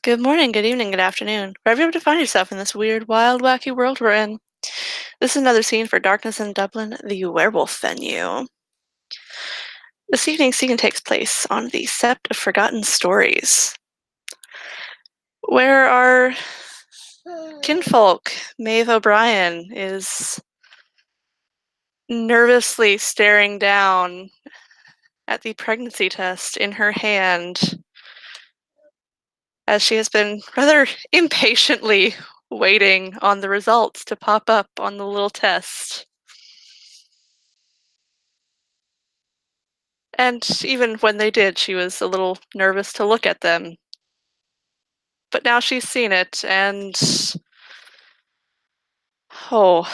Good morning, good evening, good afternoon, wherever you happen to find yourself in this weird, wild, wacky world we're in. This is another scene for Darkness in Dublin, the Werewolf venue. This evening's scene takes place on the Sept of Forgotten Stories, where our kinfolk, Maeve O'Brien, is nervously staring down at the pregnancy test in her hand as she has been rather impatiently waiting on the results to pop up on the little test. And even when they did, she was a little nervous to look at them. But now she's seen it, and oh,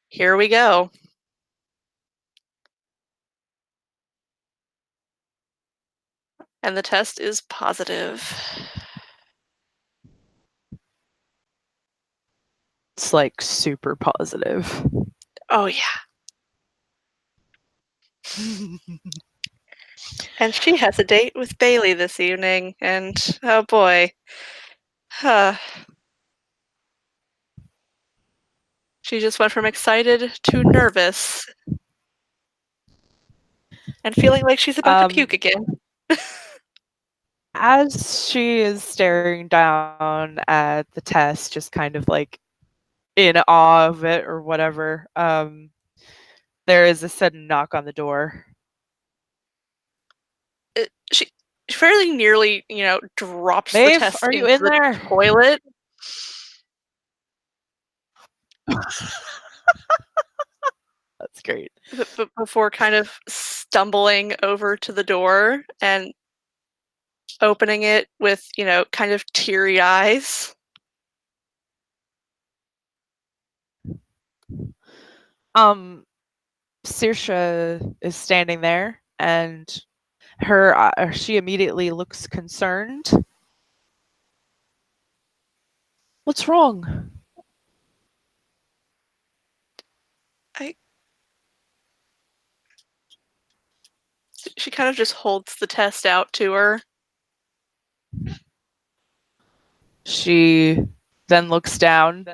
here we go. And the test is positive. It's like super positive. Oh, yeah. And she has a date with Bailey this evening, and oh boy. She just went from excited to nervous and feeling like she's about to puke again. As she is staring down at the test, just kind of like in awe of it or whatever, there is a sudden knock on the door. She fairly nearly, drops the Maeve, test are you into in the there? toilet. That's great. Before kind of stumbling over to the door and opening it with, kind of teary eyes. Saoirse is standing there, and she immediately looks concerned. What's wrong? She kind of just holds the test out to her. She then looks down,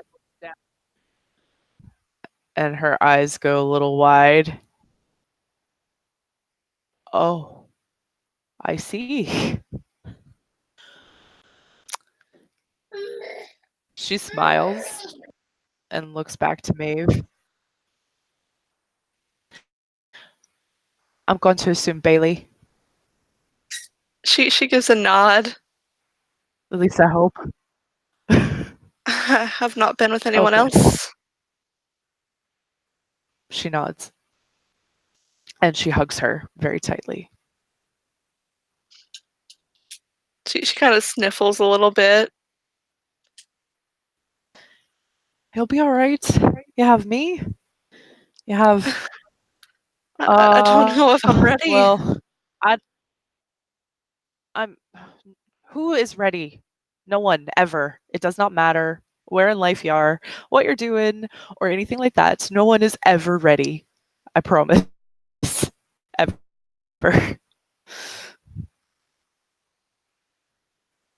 and her eyes go a little wide. Oh, I see. She smiles and looks back to Maeve. I'm going to assume Bailey. She gives a nod. At least I hope. I have not been with anyone Okay. else. She nods. And she hugs her very tightly. She kind of sniffles a little bit. He'll be all right. You have me. You have. I don't know if I'm ready. Well, I'm. Who is ready? No one ever. It does not matter where in life you are, what you're doing, or anything like that. No one is ever ready. I promise. Ever.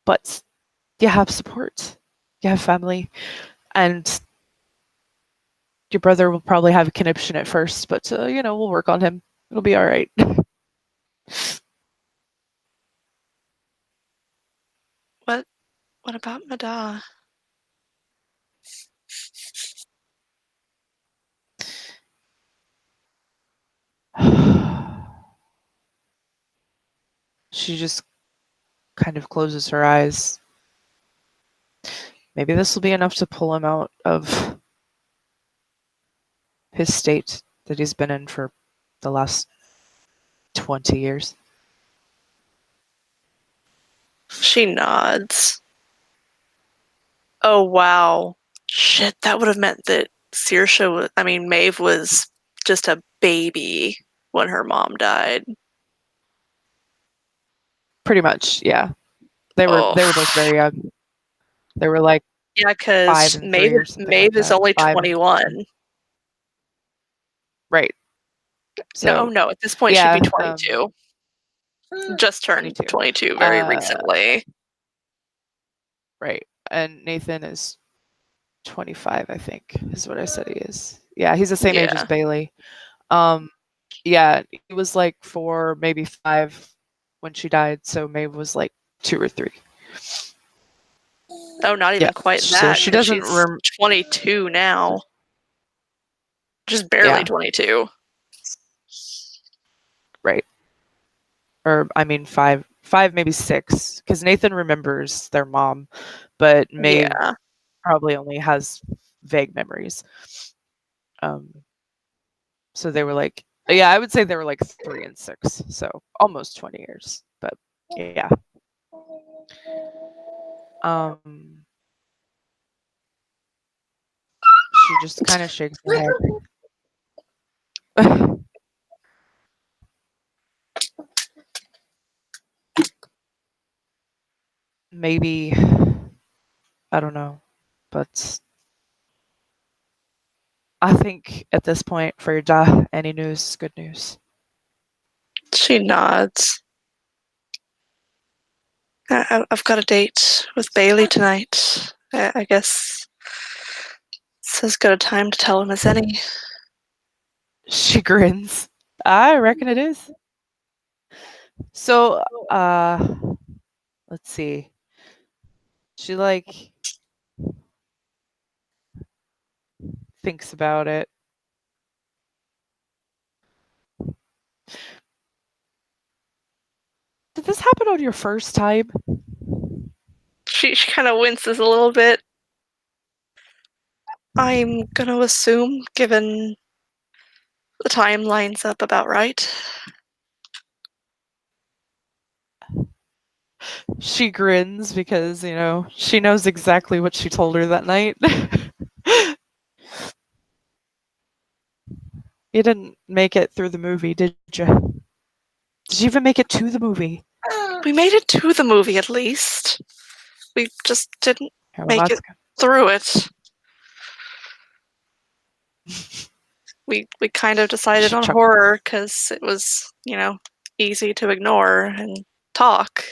But you have support. You have family. And your brother will probably have a conniption at first, but we'll work on him. It'll be all right. What about Mada? She just kind of closes her eyes. Maybe this will be enough to pull him out of his state that he's been in for the last 20 years. She nods. Oh, wow. Shit, that would have meant that Maeve was just a baby when her mom died. Pretty much, yeah. They were both very young. They were like yeah, 5 because and 3 or something like Maeve is that. only 5 21. Right. So No, at this point yeah, she'd be 22. Just turned 22. 22 very recently. Right. And Nathan is 25, I think, is what I said he is. Yeah, he's the same age as Yeah. Bailey. Yeah, he was like 4, maybe 5 when she died, so Maeve was like 2 or 3. Oh, not Yeah, even quite so that, she because doesn't she's 22 now. Just barely yeah, 22. right. Or I mean 5, maybe 6, because Nathan remembers their mom, but Maeve Yeah. probably only has vague memories. So they were like, yeah, I would say they were like 3 and 6, so almost 20 years. But yeah. Um, she just kind of shakes her head. Maybe, I don't know, but I think at this point for your dad, any news is good news. She nods. I've got a date with Bailey tonight. I guess it's as good a time to tell him as any. She grins. I reckon it is. So, let's see. She like thinks about it. Did this happen on your first time? She kind of winces a little bit. I'm gonna assume, given the time lines up about right. She grins because, she knows exactly what she told her that night. You didn't make it through the movie, did you? Did you even make it to the movie? We made it to the movie at least. We just didn't Yeah, well, make that's it through it. We kind of decided she on chuckles. horror because it was, easy to ignore and talk.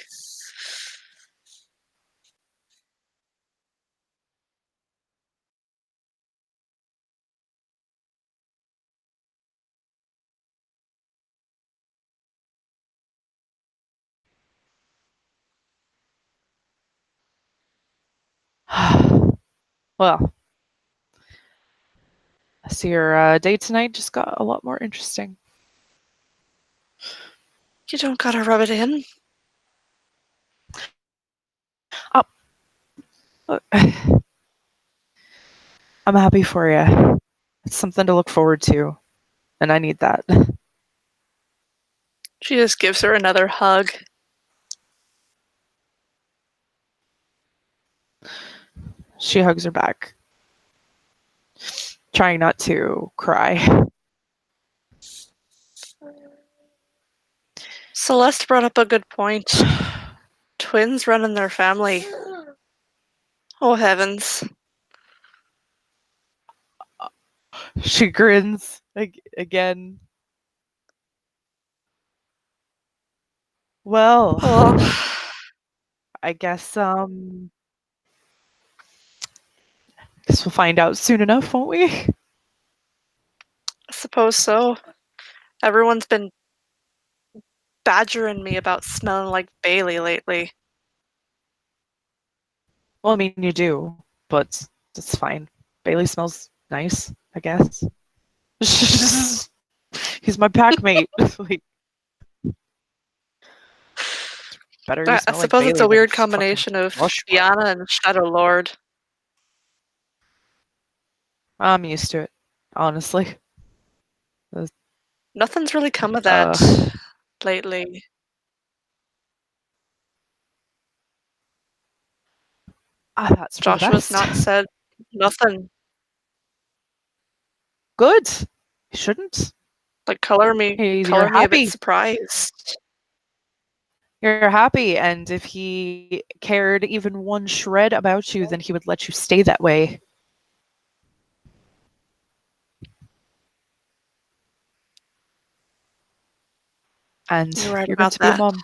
Well, so your date tonight just got a lot more interesting. You don't gotta rub it in. Oh, look, I'm happy for you. It's something to look forward to, and I need that. She just gives her another hug. She hugs her back, trying not to cry. Celeste brought up a good point. Twins run in their family. Oh heavens. She grins again. Well, Well, I guess we'll find out soon enough, won't we? I suppose so. Everyone's been badgering me about smelling like Bailey lately. Well, I mean, you do, but that's fine. Bailey smells nice, I guess. He's my pack mate. Like, better you I smell like suppose it's Bailey a than weird fucking combination of Joshua. Diana and Shadow Lord. I'm used to it, honestly. Nothing's really come of that Uh, lately. that's for the Joshua's best. not said nothing. Good. You shouldn't. Like color me You're a bit happy. surprised. You're happy, and if he cared even one shred about you, then he would let you stay that way. and You're right you're going about to be a that. mom.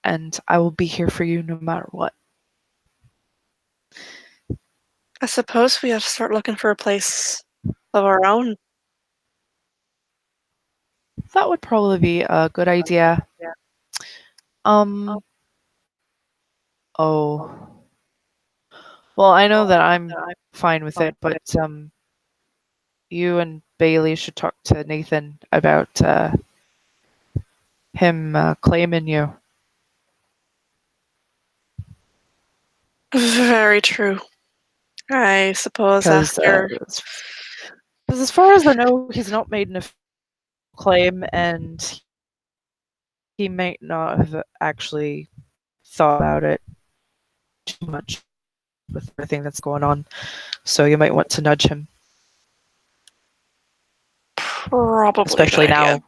And I will be here for you no matter what. I suppose we have to start looking for a place of our own. That would probably be a good idea. Um, oh. Well, I know that I'm fine with it, but you and Bailey should talk to Nathan about him claiming you. Very true. I suppose Because after. as far as I know, he's not made an claim, and he might not have actually thought about it too much with everything that's going on. So you might want to nudge him, Probably a good especially idea.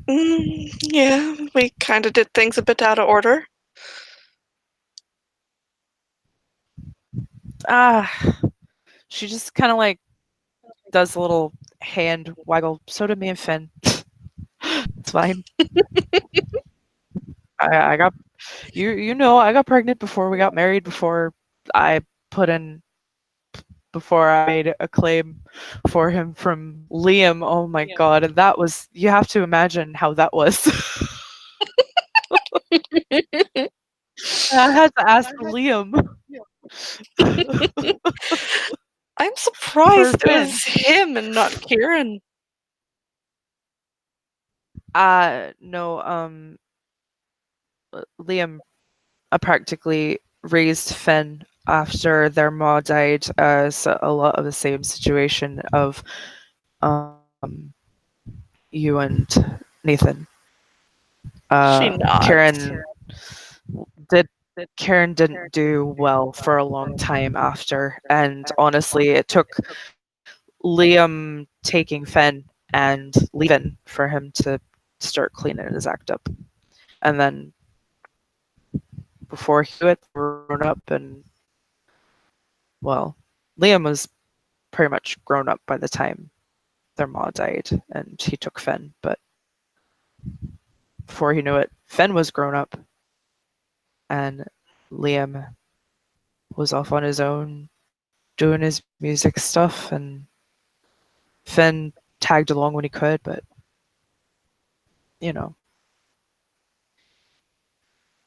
now. Yeah, we kind of did things a bit out of order. Ah, she just kind of like does a little hand waggle. So did me and Finn. It's fine. I got you know I got pregnant before we got married, I put in before I made a claim for him from Liam. Oh my god, and that was, you have to imagine how that was. I had to ask Liam I'm for surprised it Finn. was him and not Kieran. No, Liam practically raised Finn after their ma died, so a lot of the same situation of um you and Nathan. She nods. Did Karen didn't do well for a long time after, and honestly, it took Liam taking Finn and leaving for him to start cleaning his act up. And then before he knew it, they were grown up, and well, Liam was pretty much grown up by the time their ma died, and he took Finn. But before he knew it, Finn was grown up, and Liam was off on his own doing his music stuff, and Finn tagged along when he could, but you know.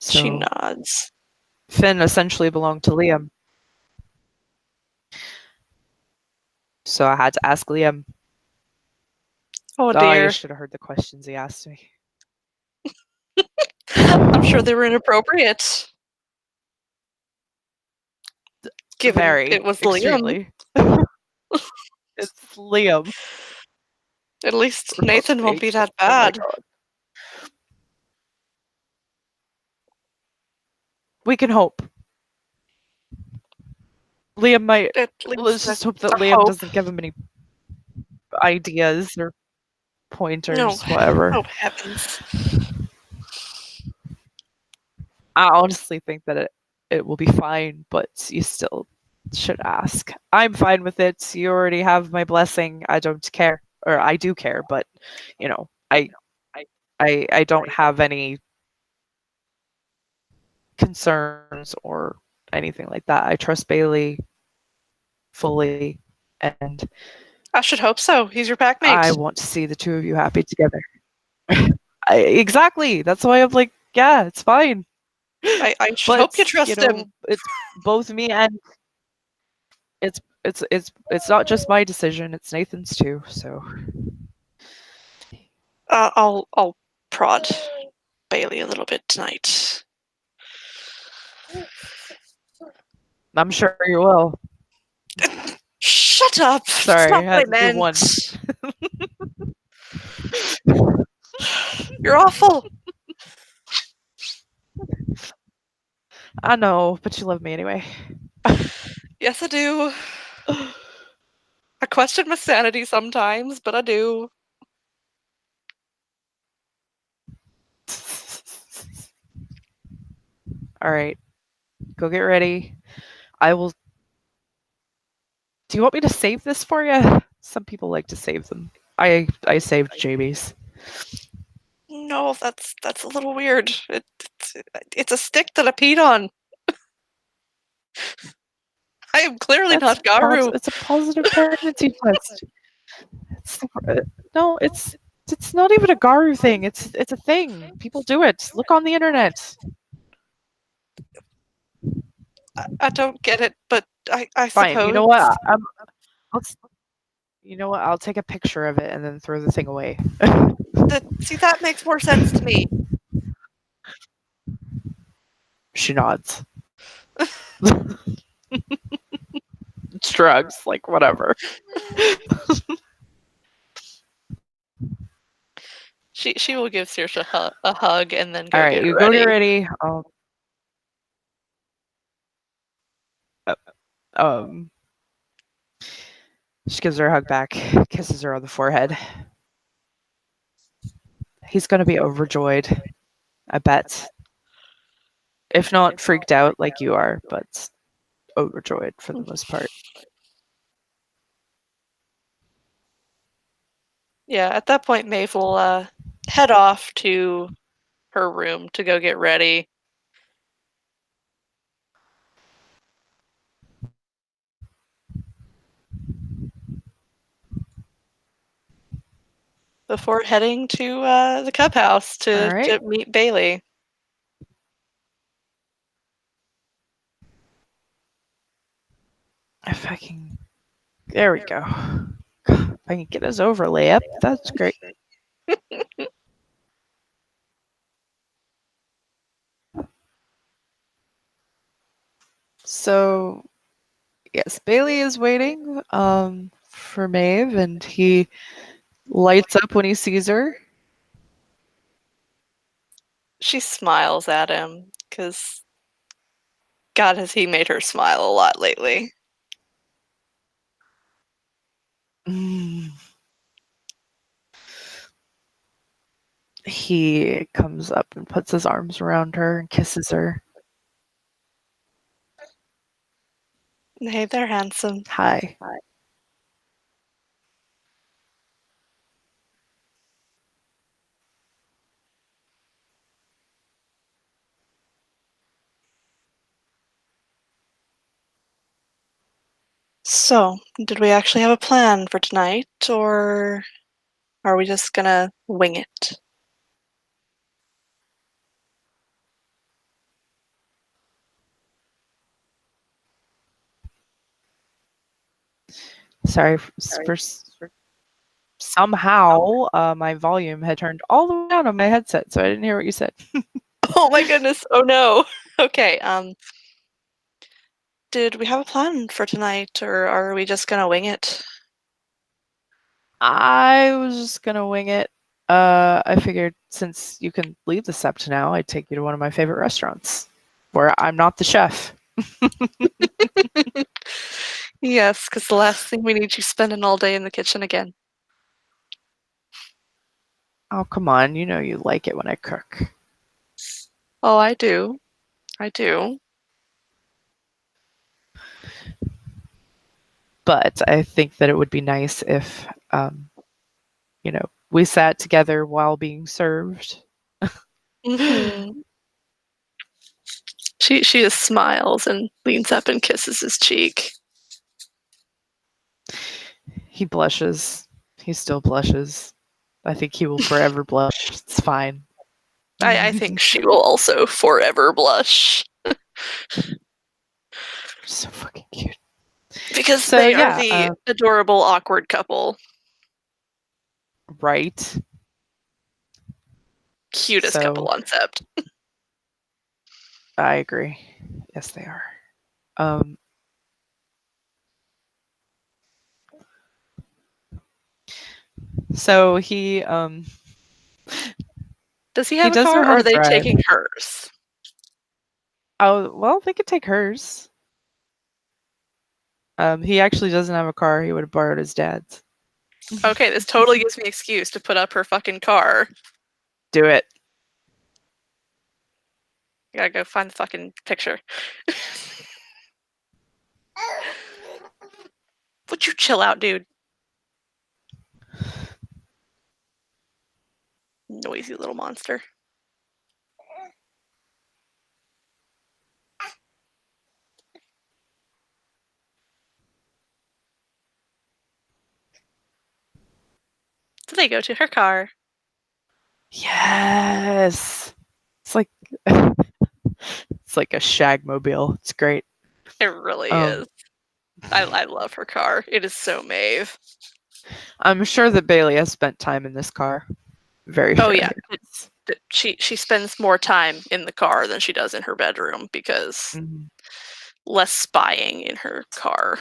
She So nods. Finn essentially belonged to Liam. So I had to ask Liam. Oh Oh, you dear. should have heard the questions he asked me. I'm sure they were inappropriate, given it Very, was Liam. extremely. It's Liam. At least For fuck's Nathan won't sake. be that Oh my bad. god. We can hope. Liam might. At Let's least just hope that a Liam hope. doesn't give him any ideas or No, pointers, whatever. oh heavens. I honestly think that it will be fine, but you still should ask. I'm fine with it. You already have my blessing. I don't care, or I do care, but you know, I don't have any concerns or anything like that. I trust Bailey fully, and I should hope so. He's your I packmate. want to see the two of you happy together. Exactly. That's why I'm like, yeah, it's fine. I should hope you But you trust him. know, it's both me and it's not just my decision, it's Nathan's too. So I'll prod Bailey a little bit tonight. I'm sure you will. Shut up! That's Sorry, not I what I had to do meant. one. You're awful. I know, but you love me anyway. Yes, I do. I question my sanity sometimes, but I do. All right. Go get ready. I will. Do you want me to save this for you? Some people like to save them. I saved Jamie's. No, that's a little weird. It's a stick that I peed on. I am clearly not Garu. It's a positive pregnancy test. It's, no, it's not even a Garu thing. It's a thing. People do it. Look on the internet. I don't get it, but I Fine. You suppose. know what? You know what? I'll take a picture of it and then throw the thing away. See, that makes more sense to me. She nods. It's drugs, like whatever. She will give Saoirse a hug and then go All right, get you ready. go get ready. Um, she gives her a hug back, kisses her on the forehead. He's gonna be overjoyed, I bet. If not freaked out like you are, but overjoyed for the most part. Yeah, at that point, Maeve will head off to her room to go get ready. Before heading to the Cub House All right. to meet Bailey. If I can, there we go. If I can get his overlay up, that's great. So, yes, Bailey is waiting for Maeve, and he lights up when he sees her. She smiles at him because God has he made her smile a lot lately. He comes up and puts his arms around her and kisses her. Hey there, handsome. Hi. So, did we actually have a plan for tonight, or are we just gonna wing it? Sorry for somehow my volume had turned all the way down on my headset, so I didn't hear what you said. Oh my goodness! Oh no. Okay. Did we have a plan for tonight, or are we just gonna wing it? I was just gonna wing it. I figured since you can leave this up to now, I'd take you to one of my favorite restaurants where I'm not the chef. Yes, because the last thing we need you spending all day in the kitchen again. Oh, come on. You know you like it when I cook. Oh, I do. I do. But I think that it would be nice if, we sat together while being served. Mm-hmm. She just smiles and leans up and kisses his cheek. He blushes. He still blushes. I think he will forever blush. It's fine. I think she will also forever blush. So fucking cute. Because So, they are yeah, the adorable, awkward couple. right. Cutest couple So on Sept. I agree. Yes, they are. So Does he he have a does know car, or how are to they drive. taking hers? Oh, well, they could take hers. He actually doesn't have a car. He would have borrowed his dad's. Okay, this totally gives me an excuse to put up her fucking car. Do it. I gotta go find the fucking picture. Would you chill out, dude? Noisy little monster. So they go to her car. Yes. It's like it's like a shagmobile. It's great. It really is. I love her car. It is so Maeve. I'm sure that Bailey has spent time in this car. Very Oh sure. yeah. She spends more time in the car than she does in her bedroom because less spying in her car.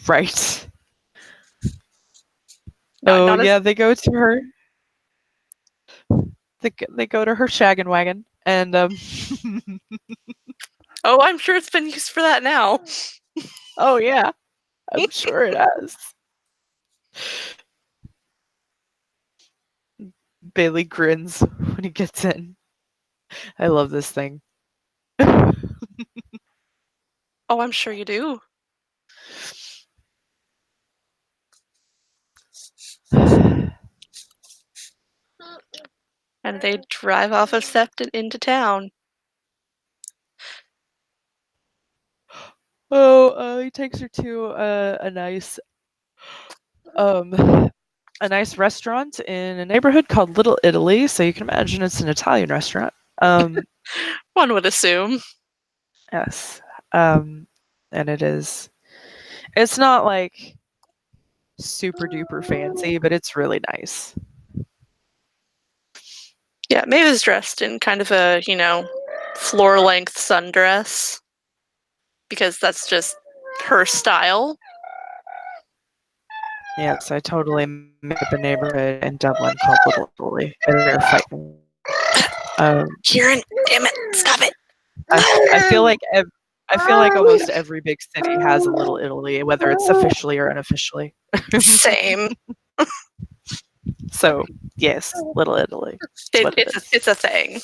Right. Not yeah, they go to her. They go to her shaggin' wagon, and Oh, I'm sure it's been used for that now. oh yeah, I'm sure it has. Bailey grins when he gets in. I love this thing. Oh, I'm sure you do. And they drive off of Sefton into town. He takes her to a nice restaurant in a neighborhood called Little Italy. So you can imagine it's an Italian restaurant. One would assume. Yes, and it is. It's not like super duper fancy, but it's really nice. Yeah, Maeve is dressed in kind of a, floor-length sundress. Because that's just her style. Yes, I totally made up a neighborhood in Dublin called Little Italy, and they're fighting. Kieran, damn it, stop it. I feel like almost every big city has a Little Italy, whether it's officially or unofficially. Same. So yes, Little Italy. It's a thing.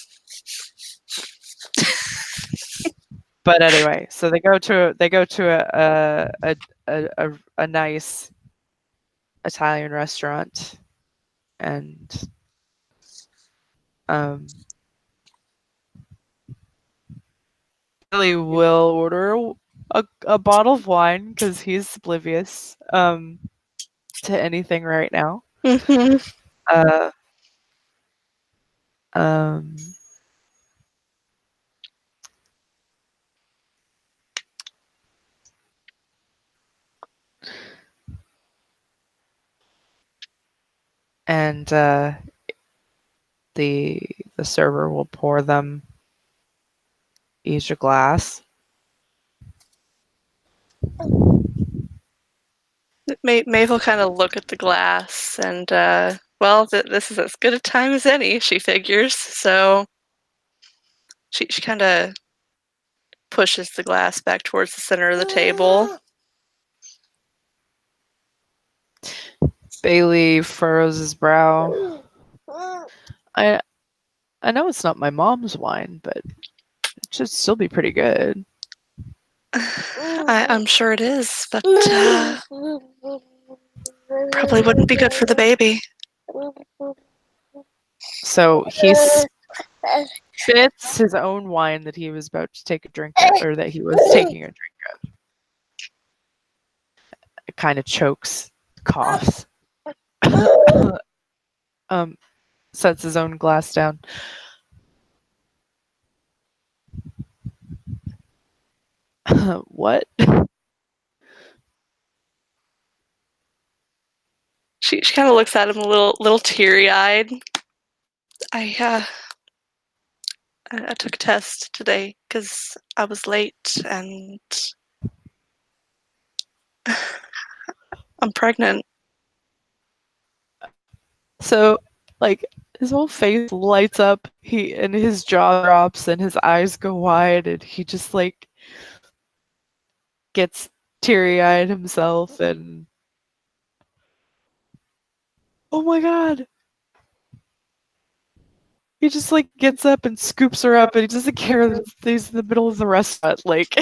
But anyway, so they go to a nice Italian restaurant, and Billy will order a bottle of wine because he's oblivious to anything right now. Mm-hmm. Um, and the server will pour them each a glass. Maeve will kind of look at the glass and, this is as good a time as any, she figures. So she kind of pushes the glass back towards the center of the table. Bailey furrows his brow. I know it's not my mom's wine, but it should still be pretty good. I'm sure it is, but probably wouldn't be good for the baby. So he spits his own wine that he was about to take a drink of, or that he was taking a drink of. It kind of chokes, coughs. Sets his own glass down. What? She kind of looks at him a little teary-eyed. I took a test today because I was late and I'm pregnant. So, like, his whole face lights up. And his jaw drops, and his eyes go wide, and he just like gets teary-eyed himself, and oh my god! he just like gets up and scoops her up, and he doesn't care that he's in the middle of the restaurant. Like,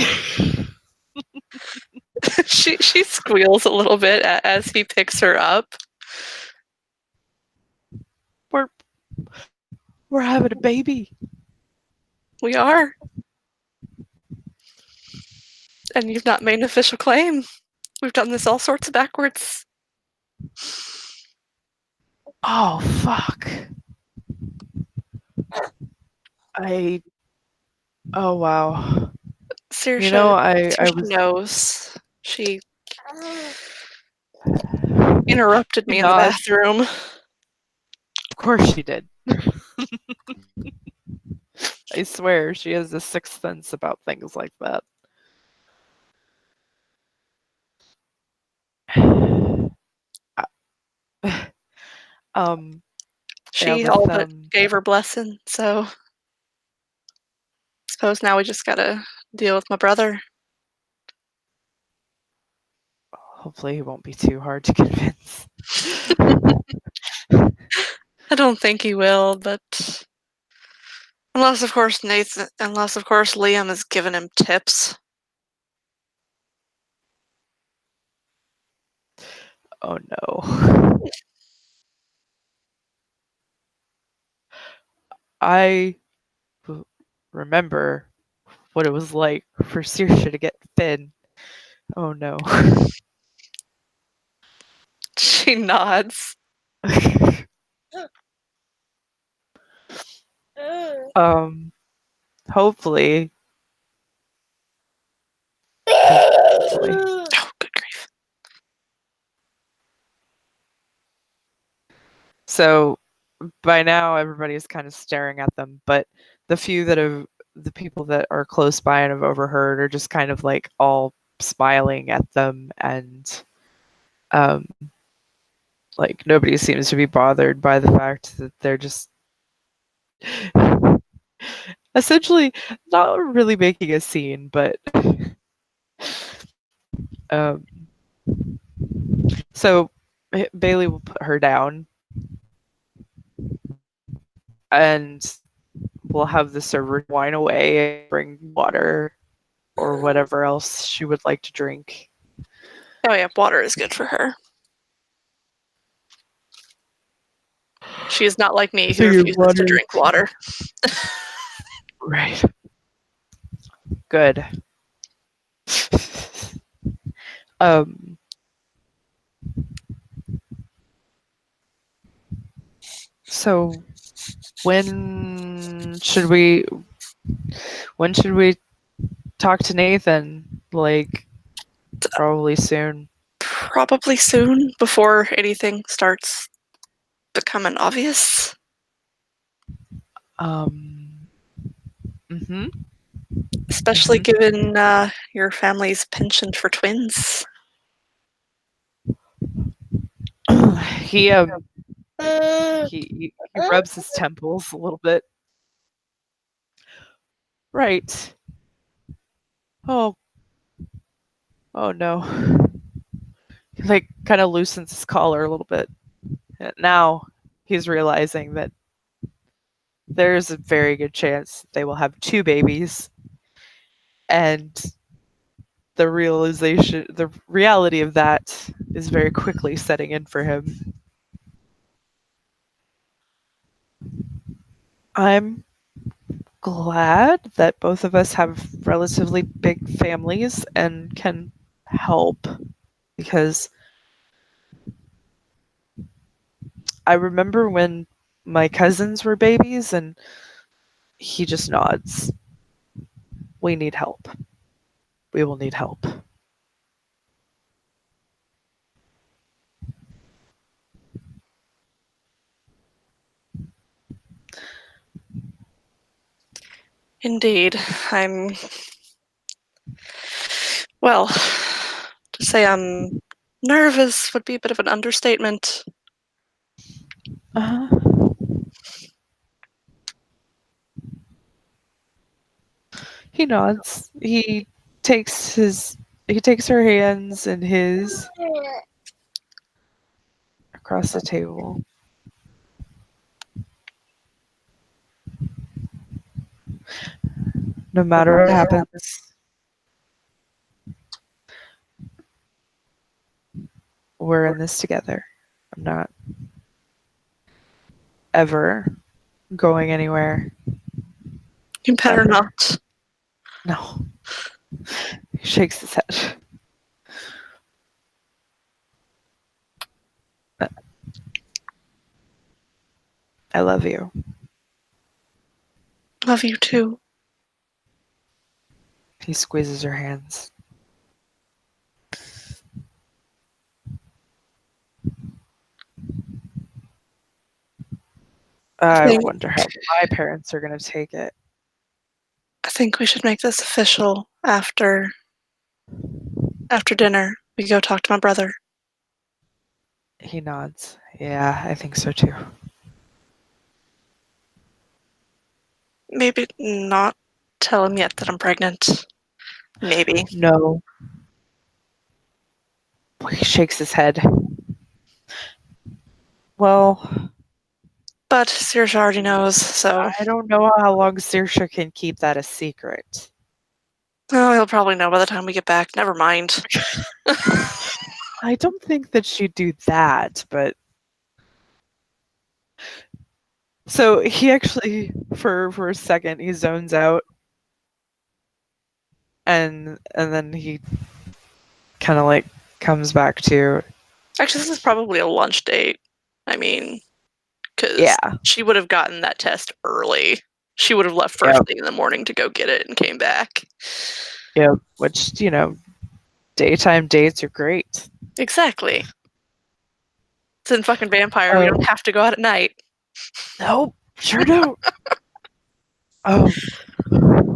She squeals a little bit as he picks her up. we're we're having a baby. We are. And you've not made an official claim. We've done this all sorts of backwards. Oh fuck. I. Oh wow. You know, I Saoirse was. knows. She interrupted He me in the nods. bathroom. Of course she did. I swear she has a sixth sense about things like that. um, yeah, She all with but gave her blessing, so suppose now we just gotta deal with my brother. hopefully he won't be too hard to convince. I don't think he will, but unless of course Liam is giving him tips. Oh no. I remember what it was like for Saoirse to get Finn. Oh no. She nods. um, hopefully, hopefully. Oh, good grief. So by now everybody's kind of staring at them, but the people that are close by and have overheard are just kind of like all smiling at them, and um like nobody seems to be bothered by the fact that they're just essentially not really making a scene, but um so Bailey will put her down, and we'll have the server wine away and bring water or whatever else she would like to drink. Oh yeah, water is good for her. She is not like me who Figured refuses to water. drink water. Right. Good. um so when should we when should we talk to Nathan? Like probably soon. Probably soon, before anything starts becoming obvious. Um mhm. Especially Mhm. given your family's penchant for twins. he he rubs his temples a little bit. Right. Oh, oh no. He like kind of loosens his collar a little bit. And now he's realizing that there's a very good chance they will have two babies, and the reality of that is very quickly setting in for him. I'm glad that both of us have relatively big families and can help, because I remember when my cousins were babies, and he just nods. We need help. We will need help. Indeed. I'm. Well, to say I'm nervous would be a bit of an understatement. Uh, he nods. He takes her hands in his across the table. No matter what happens, we're in this together. I'm not ever going anywhere. You better Ever. not. No. He shakes his head. I love you. Love you too. He squeezes her hands. I think wonder how my parents are going to take it. I think we should make this official after dinner. We go talk to my brother. He nods. Yeah, I think so too. Maybe not tell him yet that I'm pregnant. Maybe. No. He shakes his head. Well, But Saoirse already knows, so I don't know how long Saoirse can keep that a secret. oh, he'll probably know by the time we get back. Never mind. I don't think that she'd do that, but so he actually for a second he zones out and then he kind of like comes back to Actually, this is probably a lunch date. I mean, because yeah. she would have gotten that test early. She would have left first thing in the morning to go get it and came back. Yeah, which, daytime dates are great. Exactly. It's in fucking Vampire. We don't have to go out at night. Nope, sure don't.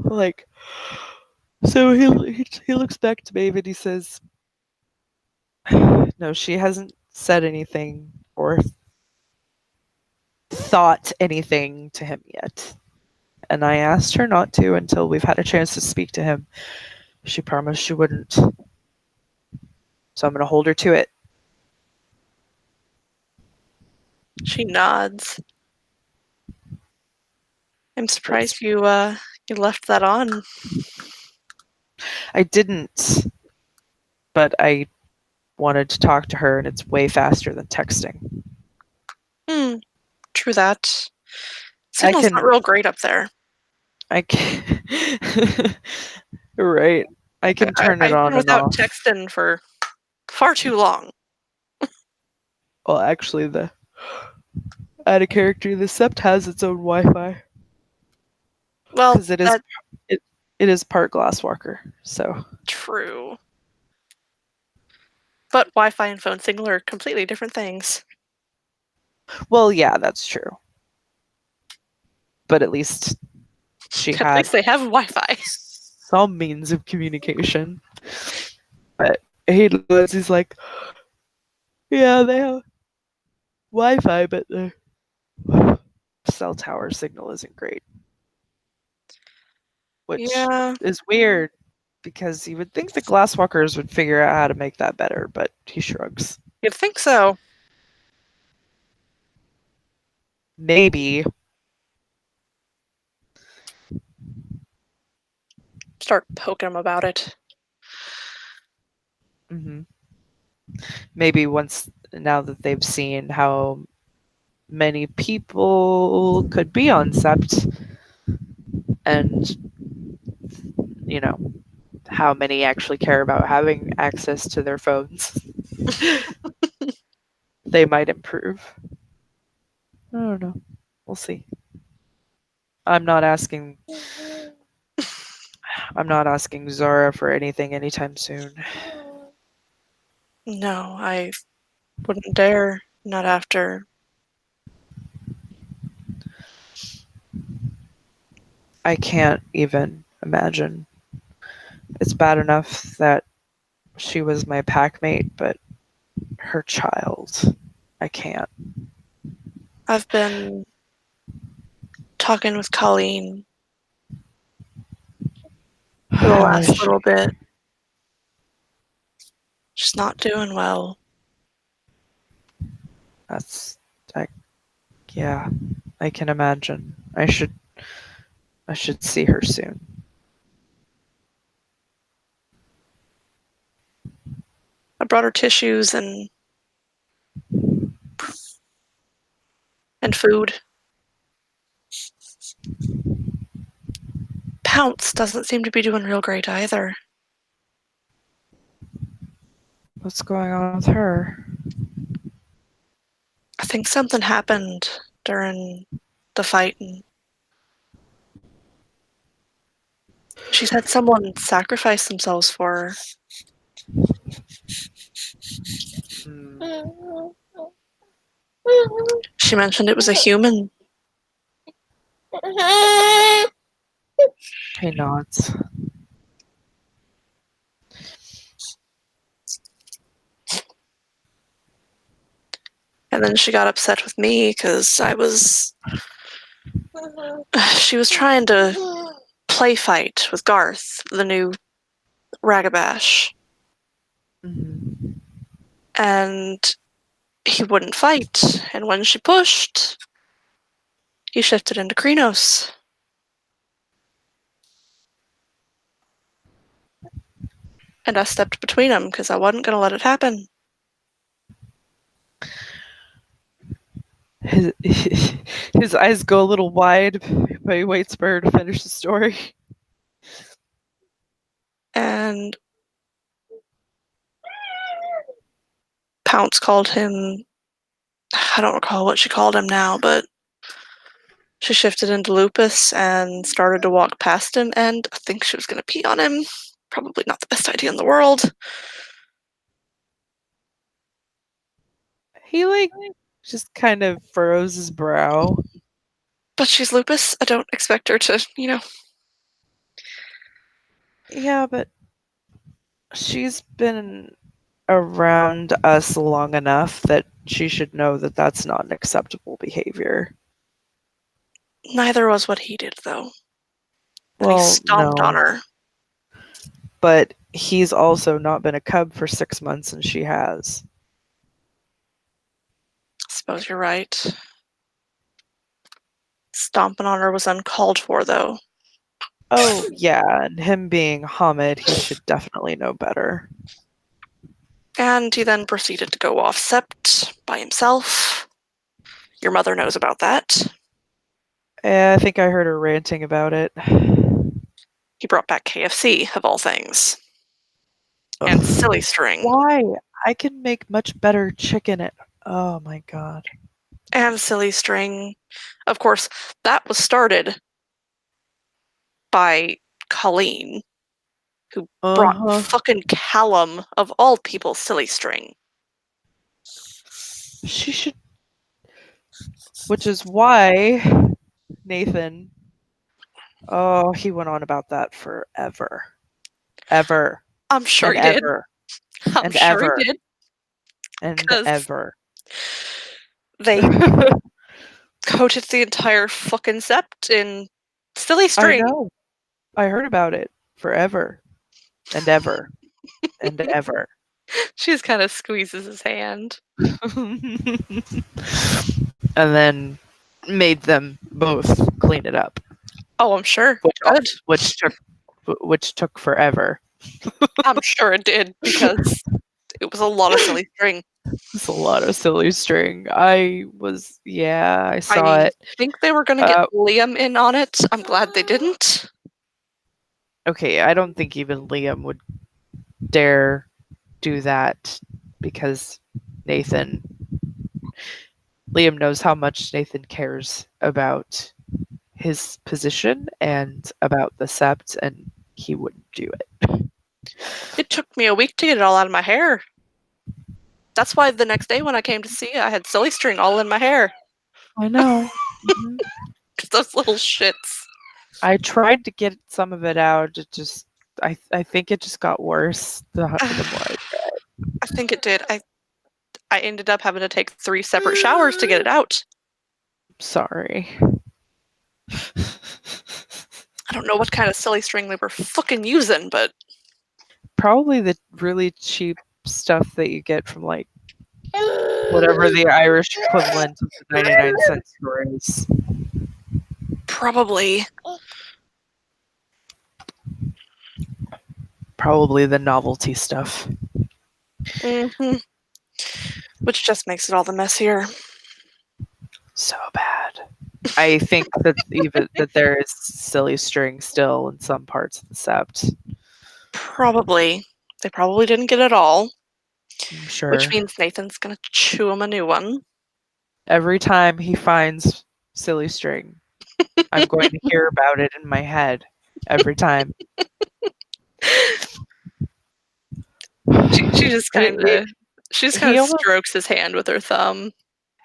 Like, so he looks back to Maeve and he says, "No, she hasn't said anything or thought anything to him yet. And I asked her not to until we've had a chance to speak to him. She promised she wouldn't. So I'm going to hold her to it." She nods. I'm surprised you left that on. I didn't, but I wanted to talk to her, and it's way faster than texting. True that. Signal's not real great up there. I can. Right. I can turn it I've on been and without off. texting for far too long. Well, actually, the out of character, the Sept has its own Wi-Fi Well, because it is part Glasswalker. So true. But Wi-Fi and phone signal are completely different things. well, yeah, that's true. But at least she At had least they have Wi-Fi. some means of communication. But he knows, he's like, yeah, they have Wi-Fi, but the cell tower signal isn't great. Which is weird because you would think the Glasswalkers would figure out how to make that better, but he shrugs. You'd think so. Maybe. Start poking him about it. Mm-hmm. Maybe now that they've seen how many people could be on Sept and, how many actually care about having access to their phones, they might improve. I don't know. We'll see. I'm not asking Zara for anything anytime soon. No, I wouldn't dare. Not after. I can't even imagine. It's bad enough that she was my packmate, but her child, I can't. I've been talking with Colleen for the last little bit. She's not doing well. Yeah, I can imagine. I should see her soon. brought her tissues and food. Pounce doesn't seem to be doing real great either. What's going on with her? I think something happened during the fight, and she's had someone sacrifice themselves for her. Mm, She mentioned it was a human. he nods. And then she got upset with me because she was trying to play fight with Garth, the new Ragabash. Mm-hmm. And he wouldn't fight. And when she pushed, he shifted into Krynos. And I stepped between them because I wasn't going to let it happen. His eyes go a little wide, but he waits for her to finish the story. And Pounce called him, I don't recall what she called him now, but she shifted into Lupus and started to walk past him, and I think she was going to pee on him. Probably not the best idea in the world. He, like, just kind of furrows his brow. But she's Lupus. I don't expect her to, Yeah, but she's been around us long enough that she should know that that's not an acceptable behavior. Neither was what he did, though. And he Well, stomped on no. her. But he's also not been a cub for 6 months, and she has. I suppose you're right. Stomping on her was uncalled for, though. Oh, yeah, and him being Hamid, he should definitely know better. And he then proceeded to go off sept by himself. Your mother knows about that. I think I heard her ranting about it. He brought back KFC, of all things. And Silly String. Why? I can make much better chicken at. Oh my god. And Silly String. Of course, that was started by Colleen, who brought Uh-huh. fucking Callum, of all people, Silly String. She should. Which is why Nathan. Oh, he went on about that forever. Ever. I'm sure And he did. ever. I'm And sure ever. he did. And Because ever. they coated the entire fucking sept in Silly I String. know. I heard about it forever. And ever. And ever. She just kind of squeezes his hand. And then made them both clean it up. Oh, I'm sure. Which, Good. which took forever. I'm sure it did, because it was a lot of Silly String. It's a lot of silly string. I saw I it. think they were going to get Liam in on it. I'm glad they didn't. Okay, I don't think even Liam would dare do that because Liam knows how much Nathan cares about his position and about the sept, and he wouldn't do it. It took me a week to get it all out of my hair. That's why the next day when I came to see you, I had Silly String all in my hair. I know. Mm-hmm. Those little shits. I tried to get some of it out. It just, I think it just got worse the more I tried. I think it did. I ended up having to take 3 separate showers to get it out. Sorry. I don't know what kind of Silly String they were fucking using, but Probably the really cheap stuff that you get from like whatever the Irish equivalent of the 99-cent store is. probably. Probably the novelty stuff. Hmm. Which just makes it all the messier. So bad. I think that even that there is silly string still in some parts of the sept. Probably. They probably didn't get it all, I'm which sure. means Nathan's gonna chew him a new one. Every time he finds silly string, I'm going to hear about it in my head. Every time. She just It, kind it of she just kind he of almost strokes his hand with her thumb.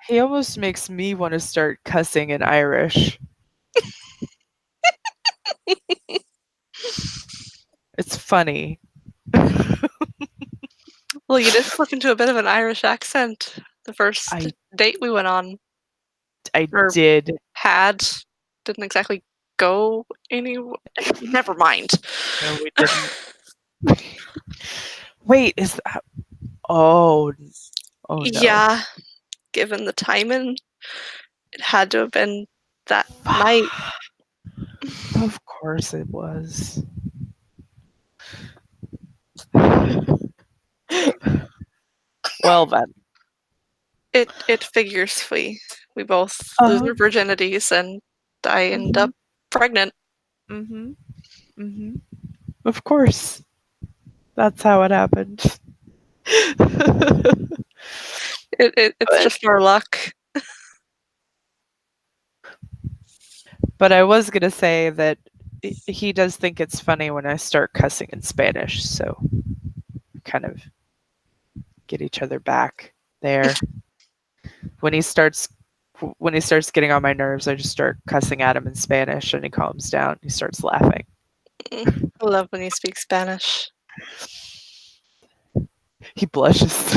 he almost makes me want to start cussing in Irish. It's funny. Well, you did slip into a bit of an Irish accent the first I date we went on, I or did. had. Didn't exactly go anywhere. Never mind. No, we didn't. Wait, is that? Oh, oh no. Yeah, given the timing, it had to have been that night. Of course it was. Well then. It figures we both lose Uh-huh. our virginities, and I end Mhm. up pregnant. Mhm. Mhm. Of course. That's how it happened. It's but just our luck. but I was gonna say that he does think it's funny when I start cussing in Spanish, so kind of get each other back there. When he starts when he starts getting on my nerves, I just start cussing at him in Spanish and he calms down. He starts laughing. Mm, I love when you speak Spanish. He blushes.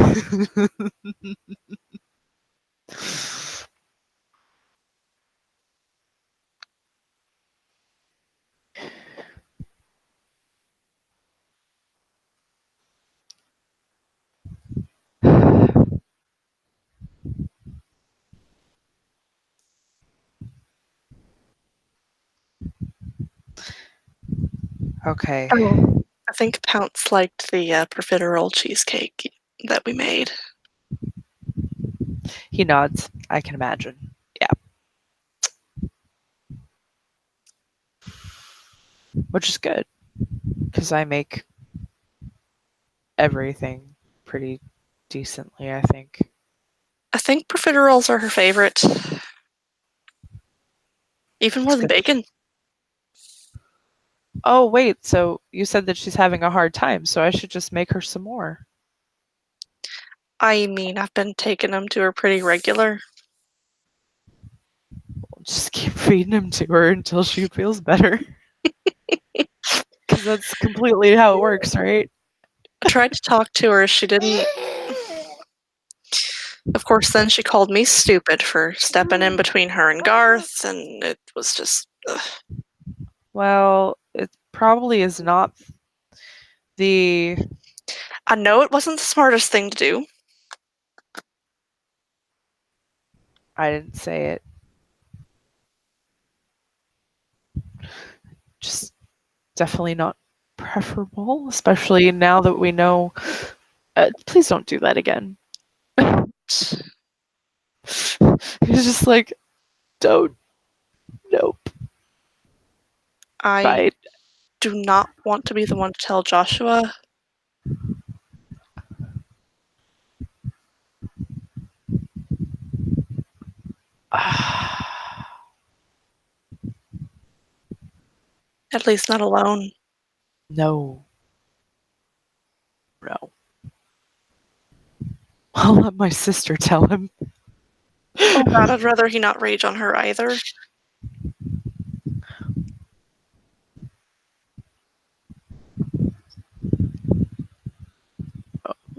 Okay. Oh, I think Pounce liked the profiterole cheesecake that we made. He nods. I can imagine. Yeah. Which is good because I make everything pretty decently, I think. I think profiteroles are her favorite, even more It's than good. bacon. Oh, wait. So you said that she's having a hard time, so I should just make her some more. I mean, I've been taking them to her pretty regular. I'll just keep feeding him to her until she feels better. Because that's completely how it works, right? I tried to talk to her, she didn't. Of course, then she called me stupid for stepping in between her and Garth, and it was just. Ugh. Well, it probably is not the. I know it wasn't the smartest thing to do. I didn't say it. Just definitely not preferable, especially now that we know. Please don't do that again. He's just like, don't. Nope. I Bye. do not want to be the one to tell Joshua. At least not alone. No. No. I'll let my sister tell him. Oh god, I'd rather he not rage on her either.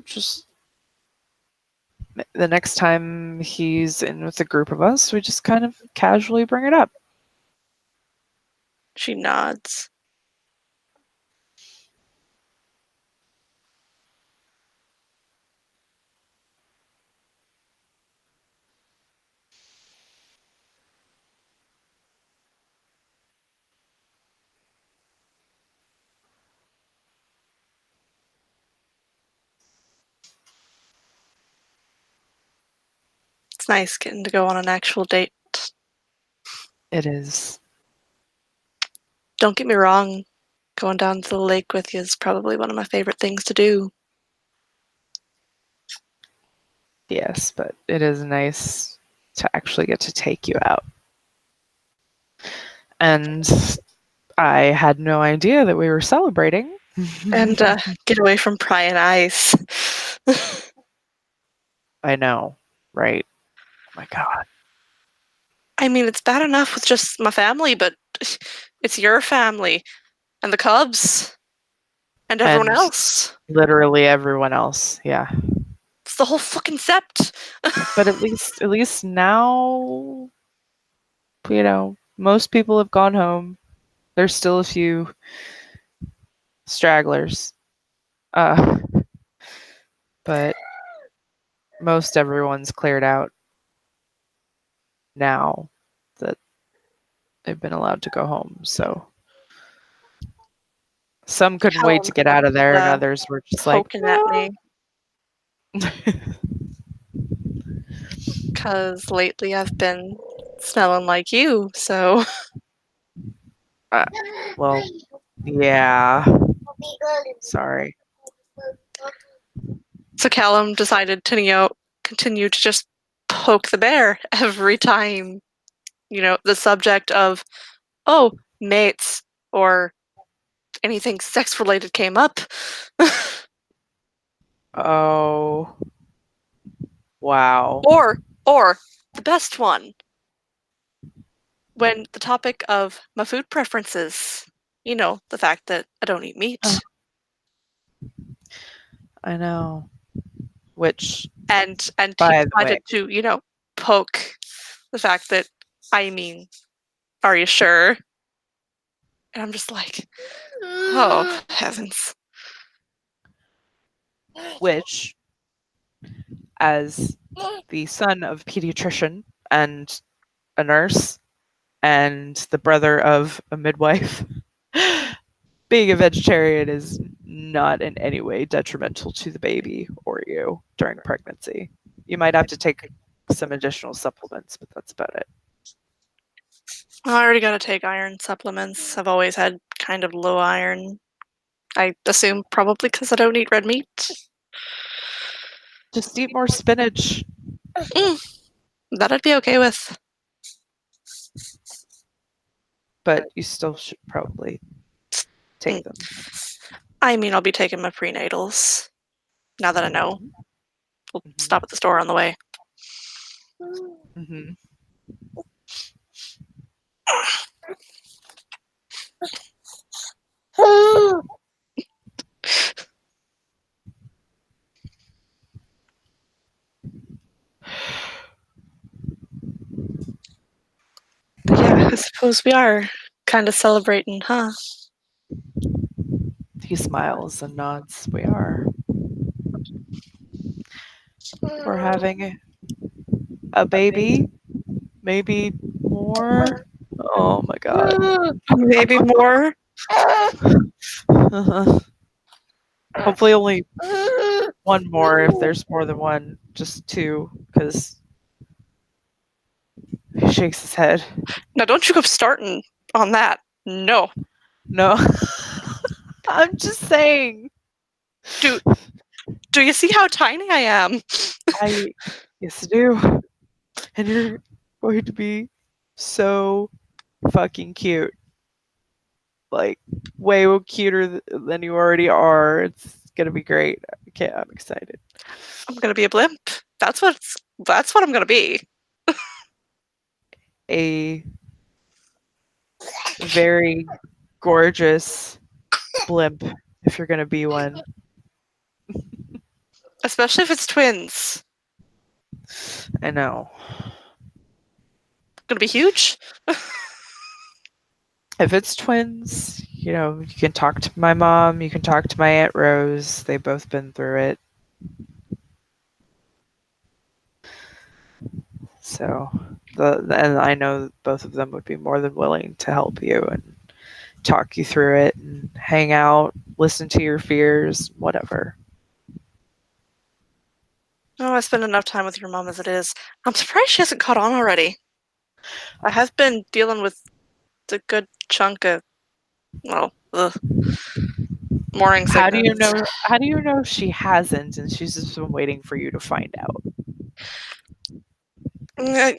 Just the next time he's in with a group of us, we just kind of casually bring it up. She nods. It's nice getting to go on an actual date. It is. Don't get me wrong, going down to the lake with you is probably one of my favorite things to do. Yes, but it is nice to actually get to take you out. And I had no idea that we were celebrating. And get away from prying eyes. I know, right? Oh my God. I mean, it's bad enough with just my family, but it's your family and the Cubs and everyone And else. literally everyone else, yeah. It's the whole fucking sept. But at least now, most people have gone home. There's still a few stragglers. Uh, but most everyone's cleared out now that they've been allowed to go home. So some couldn't wait to Callum get out of there, and uh, others were just like, poking at "Ah." me because lately I've been smelling like you. So, uh, well, yeah. Sorry. so Callum decided to continue to just poke the bear every time the subject of mates or anything sex related came up. Oh, wow. or the best one, when the topic of my food preferences, the fact that I don't eat Uh, meat, I know. Which, and he by the way, decided to poke the fact that, I mean, are you sure? And I'm just like, oh heavens. which, as the son of a pediatrician and a nurse and the brother of a midwife, being a vegetarian is not in any way detrimental to the baby or you during pregnancy. You might have to take some additional supplements, but that's about it. I already got to take iron supplements. I've always had kind of low iron. I assume probably because I don't eat red meat. Just eat more spinach. Mm, that I'd be okay with. But you still should probably take Mm. them. I mean, I'll be taking my prenatals. Now that I know, we'll Mm-hmm. stop at the store on the way. Mm-hmm. But yeah, I suppose we are kind of celebrating, huh? He smiles and nods. We are. We're having a baby, maybe more. Oh my god. Maybe more. Hopefully, only one more if there's more than one. Just two, because he shakes his head. Now, don't you go starting on that. No. No, I'm just saying. Do do you see how tiny I am? I yes, I do. And you're going to be so fucking cute. Like way cuter than you already are. It's gonna be great. Okay, I'm excited. I'm gonna be a blimp. That's what I'm gonna be. A very gorgeous blimp if you're gonna be one. Especially if it's twins. I know. Gonna be huge. If it's twins, you can talk to my mom, you can talk to my Aunt Rose. They've both been through it. So, and I know both of them would be more than willing to help you and talk you through it and hang out, listen to your fears, whatever. Oh, I spend enough time with your mom as it is. I'm surprised she hasn't caught on already. I have been dealing with a good chunk of, well, morning sickness. How do you know she hasn't and she's just been waiting for you to find out?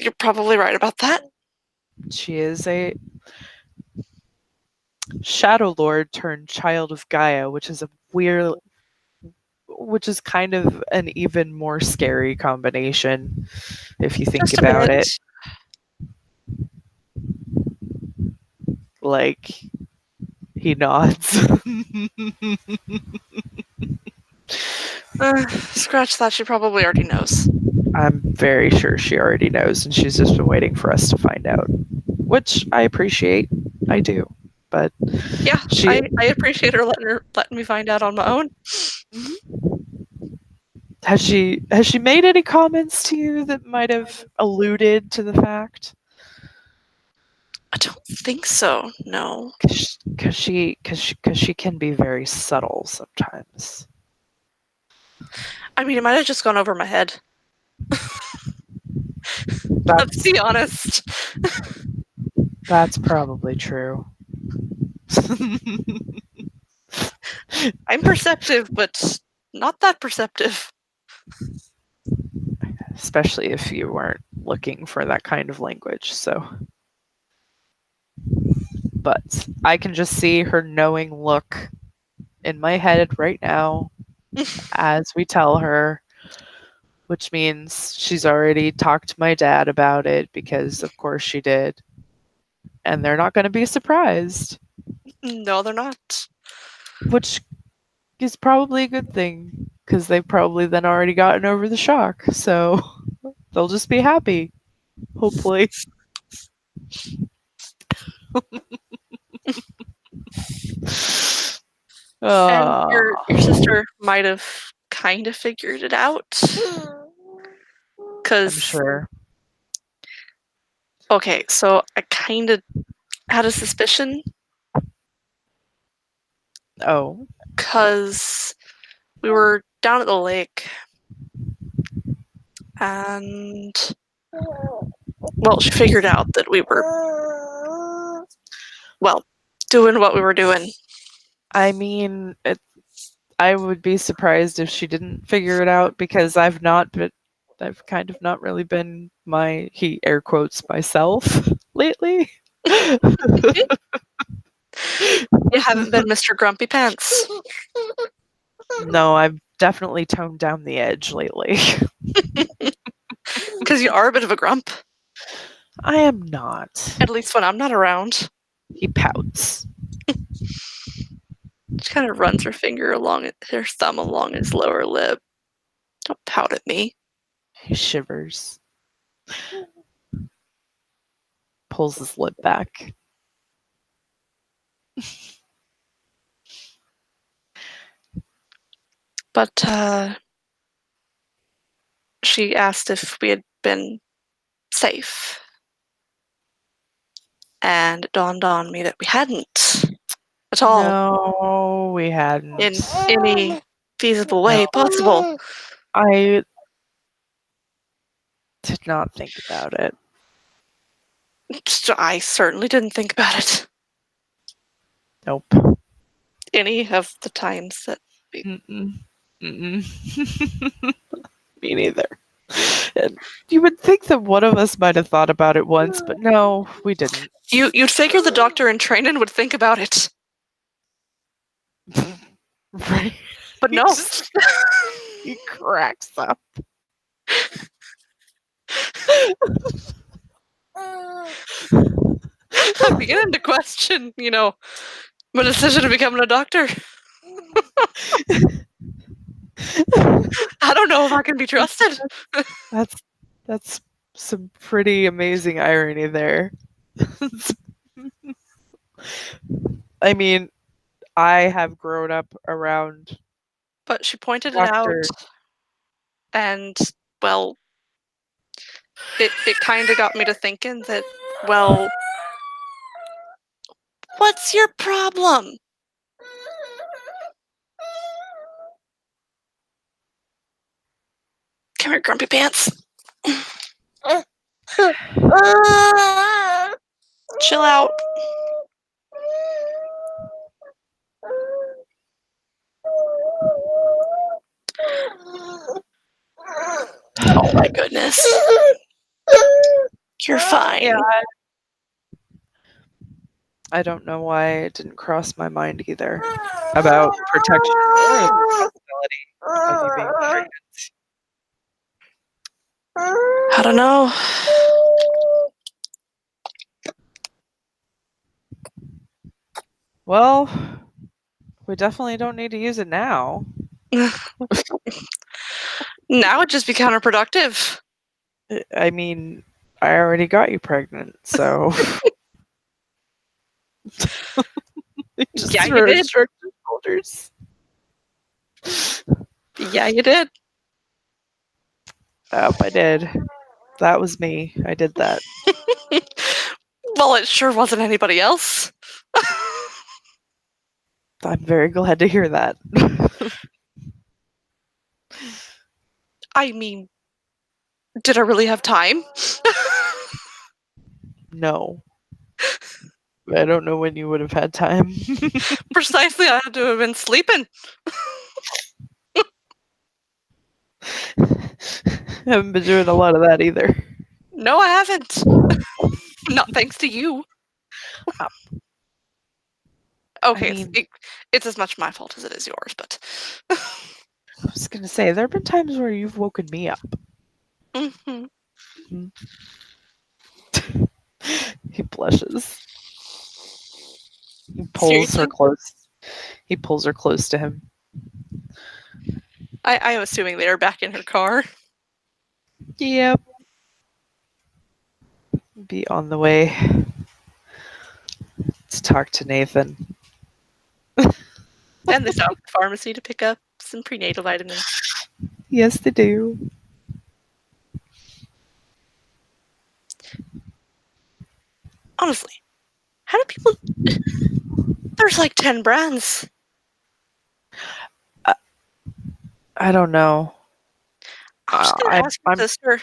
You're probably right about that. She is a Shadow Lord turned child of Gaia, which is kind of an even more scary combination if you think Just a about bit. it. Like, he nods. Scratch that, she probably already knows. I'm very sure she already knows, and she's just been waiting for us to find out, which I appreciate. I do, but Yeah, she I appreciate letting me find out on my own. has she made any comments to you that might have alluded to the fact? I don't think so. No. Because she can be very subtle sometimes. I mean, it might have just gone over my head. Let's That's be honest. that's probably true. I'm perceptive, but not that perceptive. Especially if you weren't looking for that kind of language. So, but I can just see her knowing look in my head right now as we tell her, which means she's already talked to my dad about it because, of course, she did. And they're not going to be surprised, No, they're not. which is probably a good thing because they've probably then already gotten over the shock. So they'll just be happy, hopefully. And your Oh, sister might have kind of figured it out. I'm Cause sure. okay, so I kind of had a suspicion. Oh, Cause we were down at the lake, and well, she figured out that we were well doing what we were doing. I mean, I would be surprised if she didn't figure it out because I've kind of not really been he air quotes myself lately. You haven't been Mr. Grumpy Pants. No, I've definitely toned down the edge lately. Because you are a bit of a grump, I am not. at least when I'm not around. He pouts. She kind of runs her thumb along his lower lip. Don't pout at me. He shivers, pulls his lip back. But she asked if we had been safe. And it dawned on me that we hadn't at all No, we in hadn't. any feasible way No, possible. I did not think about it. I certainly didn't think about it Nope. any of the times that we. Mm-mm. Mm-mm. Me neither. And you would think that one of us might have thought about it once, but no, we didn't. You'd figure the doctor in training would think about it, Right? but He no. just he cracks up. I'm beginning to question, my decision of becoming a doctor. I don't know if I can be trusted. That's that's some pretty amazing irony there. I mean, I have grown up around But she pointed it out, doctor. and well, it kind of got me to thinking that, well, what's your problem? Come Come here, Grumpy Pants. Chill out. Oh my goodness. You're fine. Yeah. I don't know why it didn't cross my mind either about protection or the possibility of you being pregnant. I don't know. Well, we definitely don't need to use it now. Now it'd just be counterproductive. I mean, I already got you pregnant, so just Yeah, you did. shrug your shoulders. Yeah, you did. Yep, I did. That was me. I did that. Well, it sure wasn't anybody else. I'm very glad to hear that. I mean, did I really have time? No. I don't know when you would have had time. Precisely, I had to have been sleeping. Haven't been doing a lot of that either. No, I haven't. Not thanks to you. Okay, I mean, it's as much my fault as it is yours, but. I was gonna say there have been times where you've woken me up. Mm-hmm. He blushes. He pulls Seriously? her close. He pulls her close to him. I am assuming they are back in her car. Yep. Be on the way to talk to Nathan. And they stop at the pharmacy to pick up some prenatal vitamins. Yes, they do. Honestly, how do people... There's like 10 brands. I don't know. I'm just gonna ask your sister.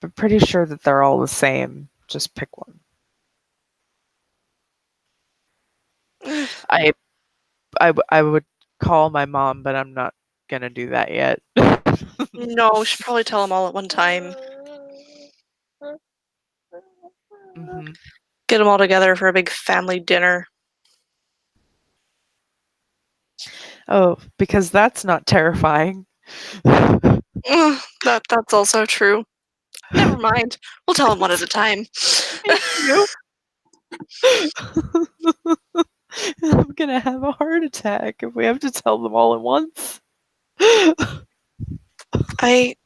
I'm pretty sure that they're all the same. Just pick one. I would call my mom, but I'm not gonna do that yet. No, we should probably tell them all at one time. Mm-hmm. Get them all together for a big family dinner. Oh, because that's not terrifying. That's also true. Never mind. We'll tell them one at a time. Thank you. I'm gonna have a heart attack if we have to tell them all at once. I...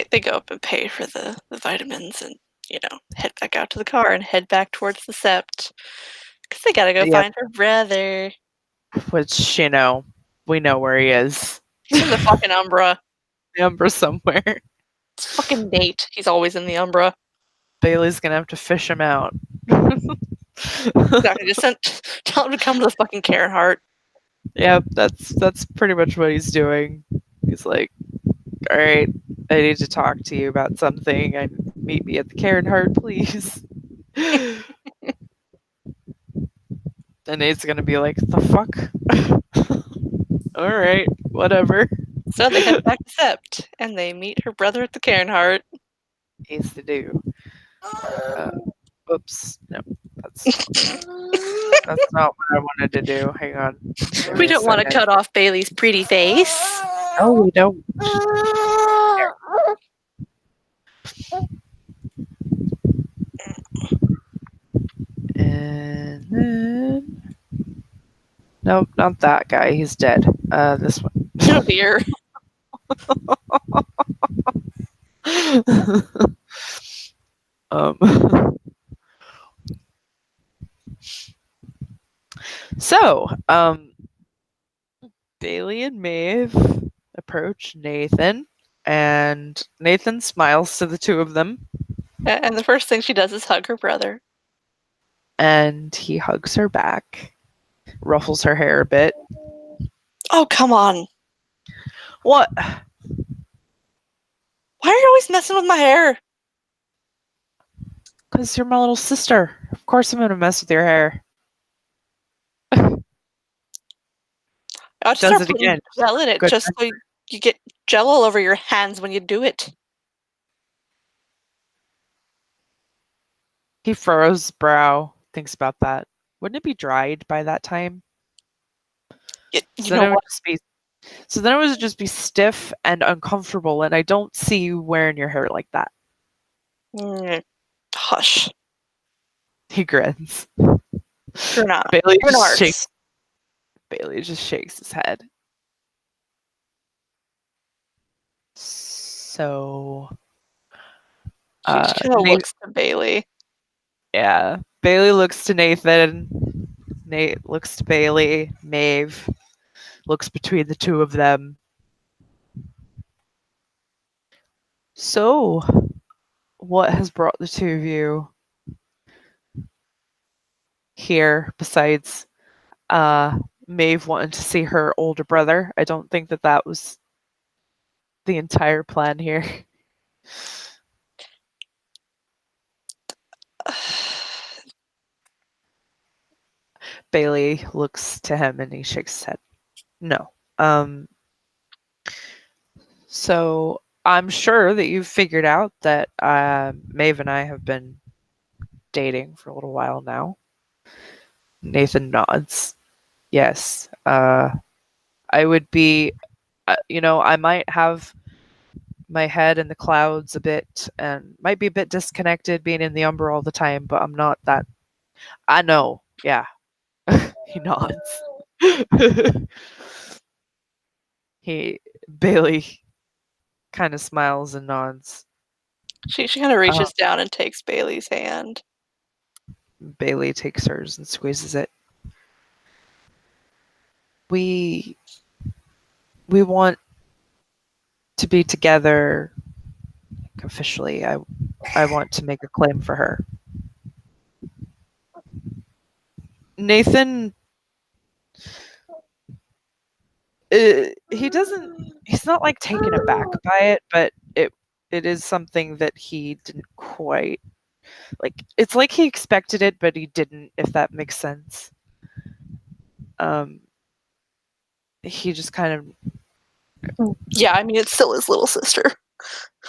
They go up and pay for the vitamins and, head back out to the car and head back towards the sept. Because they gotta go Yep. find her brother. Which, we know where he is. He's in the fucking Umbra. The Umbra somewhere. It's fucking Nate. He's always in the Umbra. Bailey's gonna have to fish him out. Exactly. Just tell him to come to the fucking Karen Hart. Yep, that's pretty much what he's doing. He's like, all right, I need to talk to you about something. Meet me at the Karen Hart, please. And Nate's gonna be like, the fuck? All right, whatever. So they head back to Sept, and they meet her brother at the Karen Hart. Needs to do. Oops, no, that's not what I wanted to do. Hang on. We don't want to cut off Bailey's pretty face. No, we don't. And then, nope, not that guy. He's dead. This one. Oh dear. um. So, Bailey and Maeve approach Nathan And Nathan smiles to the two of them, And the first thing she does is hug her brother. and he hugs her back, ruffles her hair a bit. Oh, come on. What? Why are you always messing with my hair? Because you're my little sister. Of course I'm gonna mess with your hair. I'll just Does start it putting again. gel in it Good. just so you get gel all over your hands when you do it. He furrows his brow, thinks about that. Wouldn't it be dried by that time? You So then know it would what? just be so then it would just be stiff and uncomfortable, and I don't see you wearing your hair like that. Hush. He grins. You're not. Bailey You're just shakes narcs. Bailey just shakes his head. So She kind of Nate, looks to Bailey. yeah. Bailey looks to Nathan. Nate looks to Bailey. Maeve looks between the two of them. So, what has brought the two of you here besides Maeve wanting to see her older brother? I don't think that that was the entire plan here. Bailey looks to him and he shakes his head. No. So I'm sure that you've figured out that Maeve and I have been dating for a little while now. Nathan nods. Yes. I would be, I might have my head in the clouds a bit and might be a bit disconnected being in the Umber all the time, but I'm not that. I know. Yeah. He nods. Bailey kind of smiles and nods. She kind of Uh, reaches down and takes Bailey's hand. Bailey takes hers and squeezes it. We want to be together officially. I want to make a claim for her. Nathan, he doesn't. He's not like taken aback by it, but it is something that he didn't quite like. It's like he expected it, but he didn't. If that makes sense. Um, he just kind of Yeah, I mean, it's still his little sister.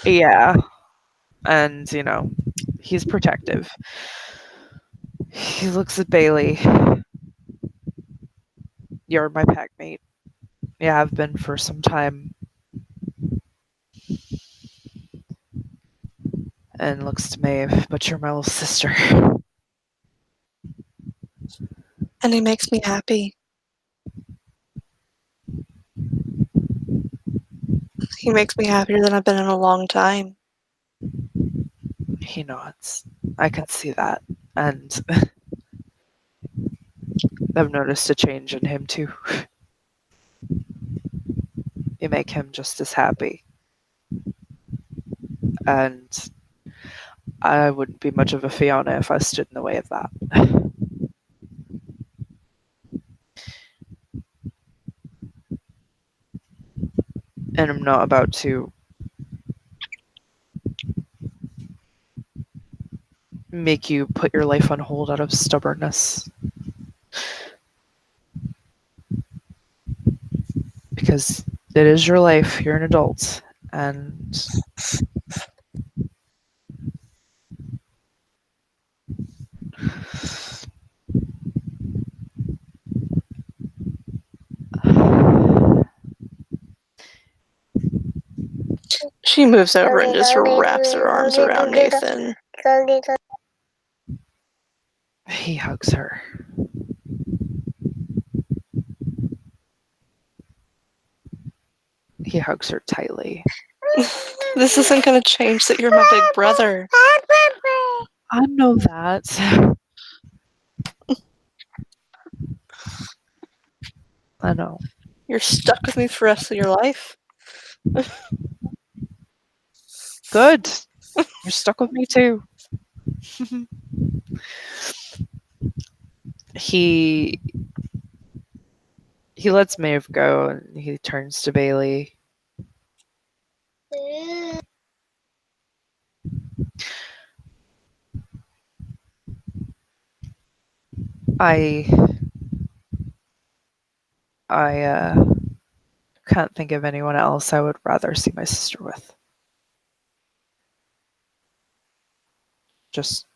yeah, and he's protective. He looks at Bailey. You're my pack mate. Yeah, I've been for some time. And looks to Maeve, but you're my little sister. And he makes me happy. He makes me happier than I've been in a long time. He nods. I can see that. And I've noticed a change in him too. You make him just as happy. And I wouldn't be much of a Fiona if I stood in the way of that. And I'm not about to make you put your life on hold out of stubbornness. Because it is your life, you're an adult, and She moves over and just wraps her arms around Nathan. he hugs her. He hugs her tightly. This isn't going to change that you're my big brother. I know that. I know. You're stuck with me for the rest of your life. Good. You're stuck with me too. he he lets Maeve go and he turns to Bailey. I I can't think of anyone else I would rather see my sister with. Just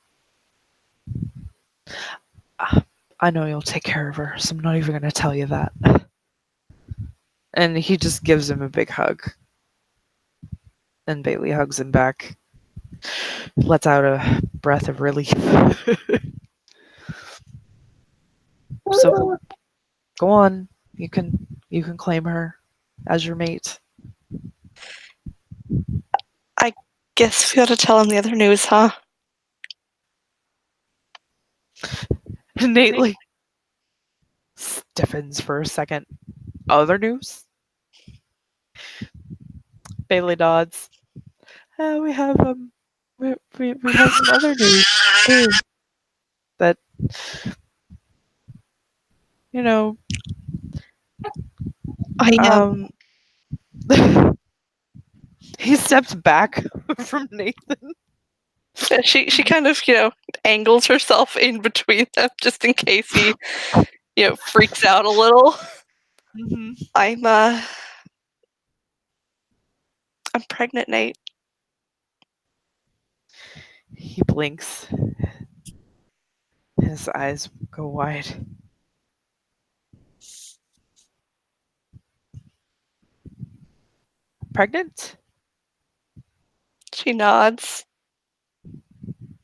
I know you'll take care of her, so I'm not even gonna tell you that. And he just gives him a big hug. And Bailey hugs him back. Lets out a breath of relief. So go on. You can claim her as your mate. I guess we ought to tell him the other news, huh? Nate like stiffens for a second. Other news? Bailey nods. We have we have some other news too. That you know I um he steps back from Nathan. she kind of angles herself in between them just in case he freaks out a little. Mm-hmm. I'm pregnant, Nate. He blinks. His eyes go wide. Pregnant? She nods.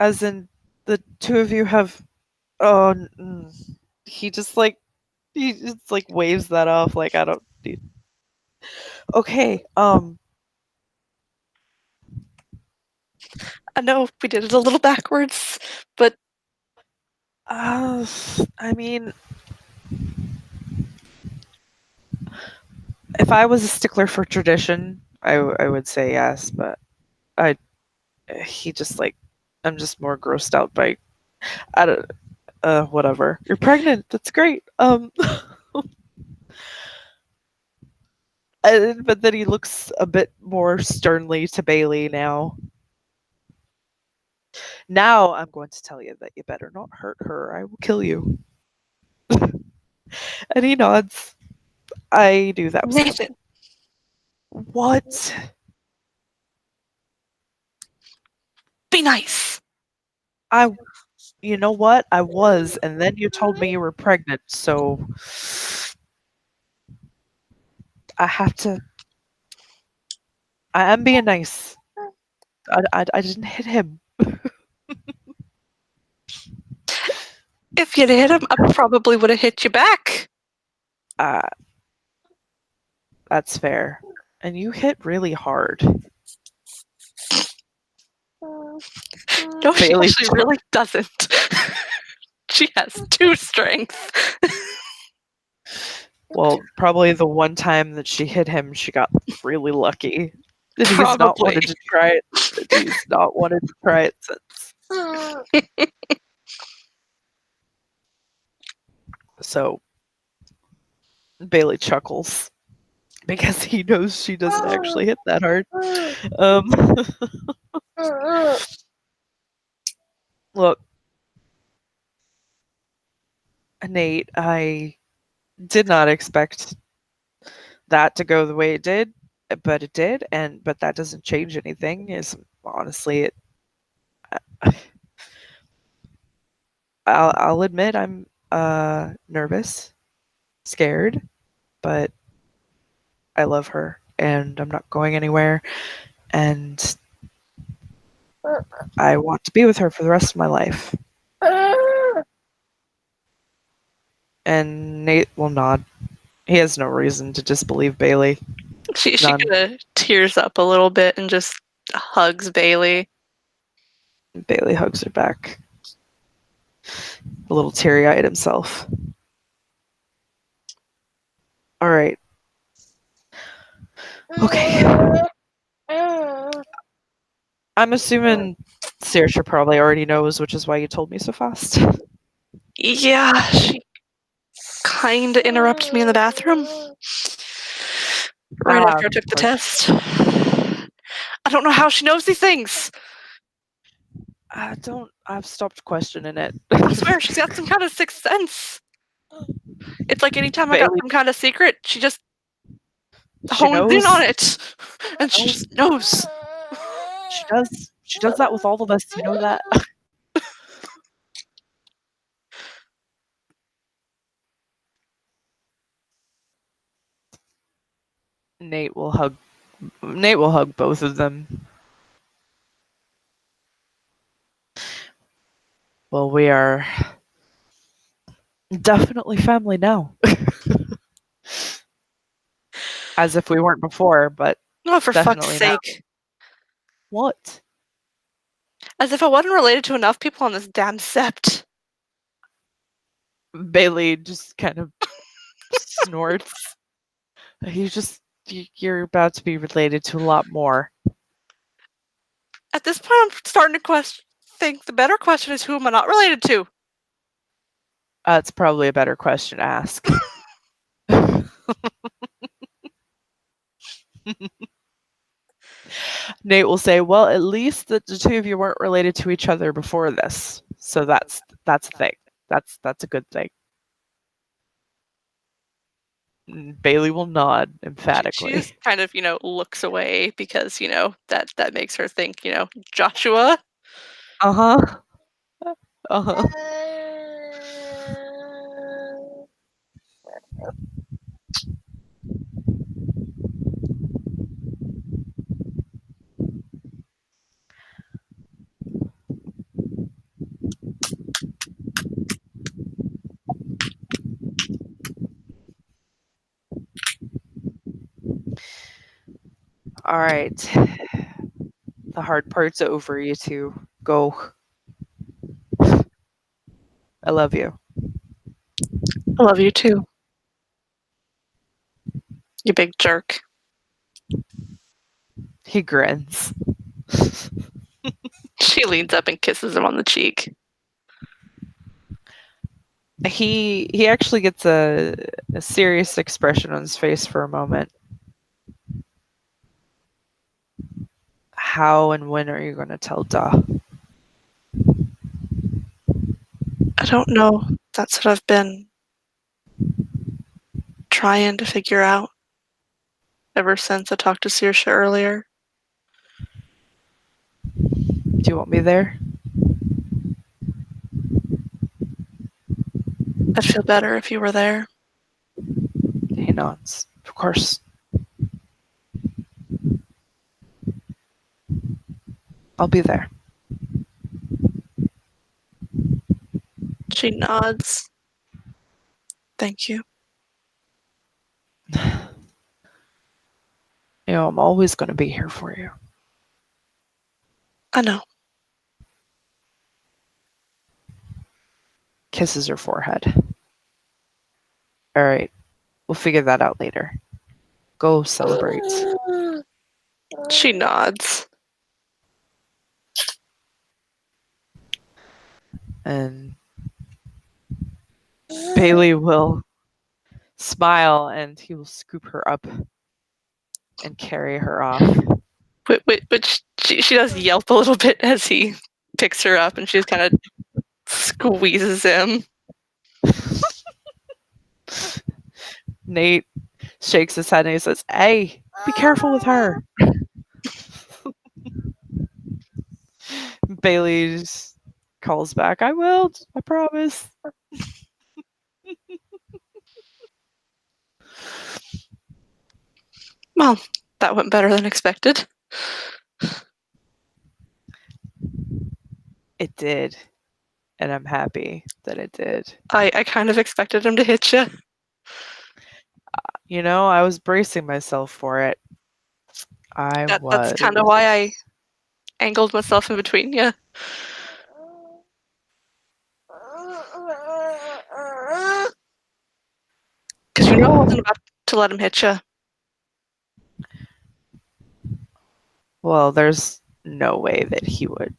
As in the two of you have oh he just waves that off like I don't need. Okay, I know we did it a little backwards, but I mean, if I was a stickler for tradition, I would say yes, but I he just like I'm just more grossed out by I don't whatever. You're pregnant. That's great. But then he looks a bit more sternly to Bailey now. Now I'm going to tell you that you better not hurt her. I will kill you. And he nods. I knew that was coming. Nathan, What? be nice. I you know what? I was, and then you told me you were pregnant, so I have to. I am being nice. I didn't hit him. If you'd hit him, I probably would have hit you back. Uh, that's fair. And you hit really hard. No, she Bailey actually really doesn't. She has 2 strength. Well, probably the one time that she hit him, she got really lucky. And he's not Probably. wanted to try it. He's not wanted to try it since. So Bailey chuckles because he knows she doesn't actually hit that hard. Um, look, Nate, I did not expect that to go the way it did, but it did, but that doesn't change anything. Is honestly, I'll admit I'm nervous, scared, but I love her, and I'm not going anywhere, and I want to be with her for the rest of my life. And Nate will nod. He has no reason to disbelieve Bailey. She None. kind of tears up a little bit and just hugs Bailey. Bailey hugs her back, a little teary-eyed himself. All right. Okay. I'm assuming Saoirse probably already knows, which is why you told me so fast. Yeah, she kind of interrupted me in the bathroom right after I took Of the course. test. I don't know how she knows these things. I've stopped questioning it. I swear she's got some kind of sixth sense. It's like anytime I got Bailey, some kind of secret, she just she hones in on knows. it. And she knows. just knows. She does. She does that with all of us. You know that. Nate will hug. Nate will hug both of them. Well, we are definitely family now. As if we weren't before, but Oh, for fuck's definitely now. sake. What? As if I wasn't related to enough people on this damn sept. Bailey just kind of snorts. You're about to be related to a lot more. At this point, I'm starting to think the better question is who am I not related to? It's probably a better question to ask. Nate will say, "Well, at least the two of you weren't related to each other before this, so that's a thing. That's a good thing." Bailey will nod She emphatically. just kind of, looks away because, that makes her think, Joshua. Uh huh. Uh huh. All right. The hard part's over. You two go. I love you. I love you too, you big jerk. He grins. She leans up and kisses him on the cheek. He actually gets a serious expression on his face for a moment. How and when are you going to tell Da? I don't know. That's what I've been trying to figure out ever since I talked to Saoirse earlier. Do you want me there? I'd feel better if you were there. He nods. Of course. I'll be there. She nods. Thank you. I'm always going to be here for you. I know. Kisses her forehead. All right. We'll figure that out later. Go celebrate. She nods. And Bailey will smile and he will scoop her up and carry her off. Which she does yelp a little bit as he picks her up and she just kind of squeezes him. Nate shakes his head and he says, "Hey, be careful with her." Bailey just calls back, "I will, I promise." Well, that went better than expected. It did. And I'm happy that it did. I kind of expected him to hit you. I was bracing myself for it. That's kind of why I angled myself in between you. Because I wasn't about to let him hit you. Well, there's no way that he would.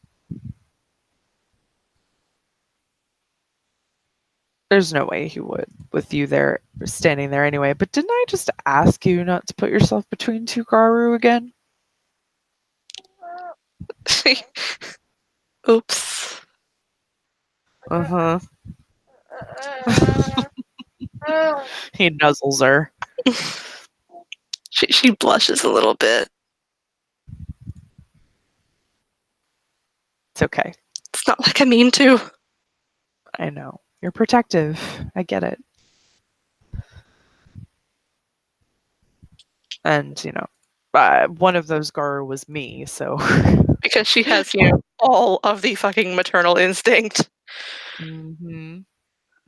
There's no way he would with you there standing there anyway. But didn't I just ask you not to put yourself between two Garu again? Oops. Uh-huh. He nuzzles her. She blushes a little bit. It's okay. It's not like I mean to. I know. You're protective. I get it. And, one of those Garu was me, so. Because she has, all of the fucking maternal instinct. Mm-hmm.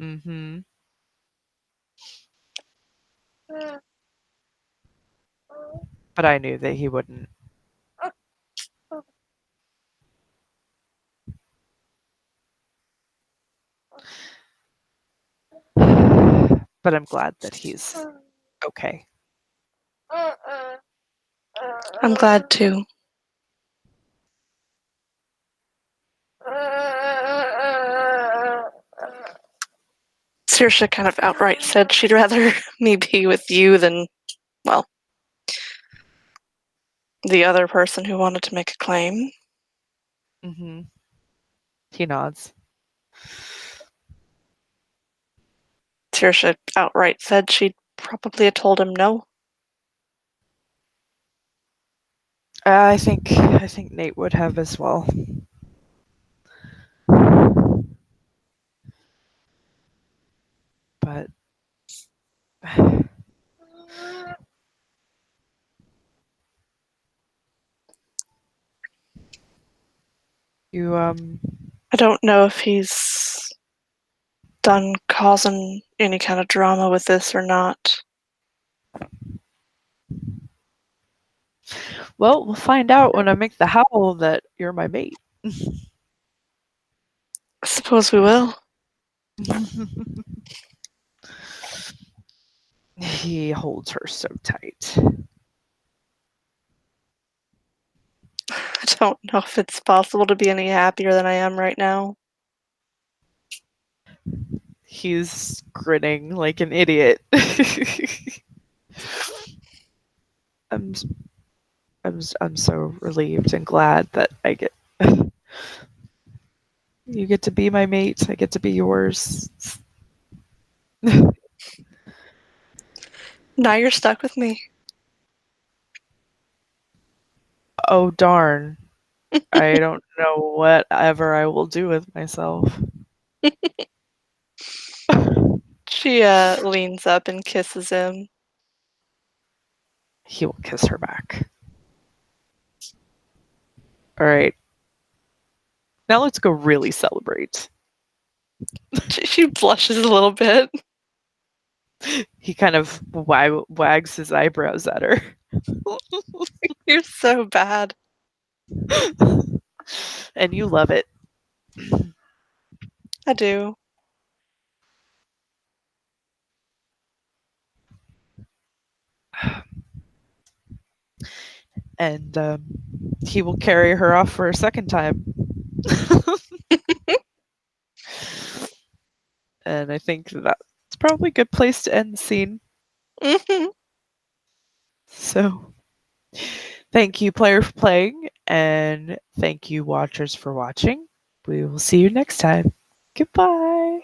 Mm-hmm. But I knew that he wouldn't. But I'm glad that he's okay. I'm glad too. Saoirse kind of outright said she'd rather me be with you than, well, the other person who wanted to make a claim. Mm-hmm. He nods. Saoirse outright said she'd probably have told him no. I think Nate would have as well. But you I don't know if he's done causing any kind of drama with this or not. well, we'll find out when I make the howl that you're my mate. I suppose we will. He holds her so tight. I don't know if it's possible to be any happier than I am right now. He's grinning like an idiot. I'm so relieved and glad that I get you get to be my mate. I get to be yours. Now you're stuck with me. Oh darn. I don't know whatever I will do with myself. She leans up and kisses him. He will kiss her back. All right. Now let's go really celebrate. She blushes a little bit. He kind of wags his eyebrows at her. You're so bad. And you love it. I do. And he will carry her off for a second time. And I think that's probably a good place to end the scene. Mm-hmm. So, thank you, player, for playing, and thank you, watchers, for watching. We will see you next time. Goodbye.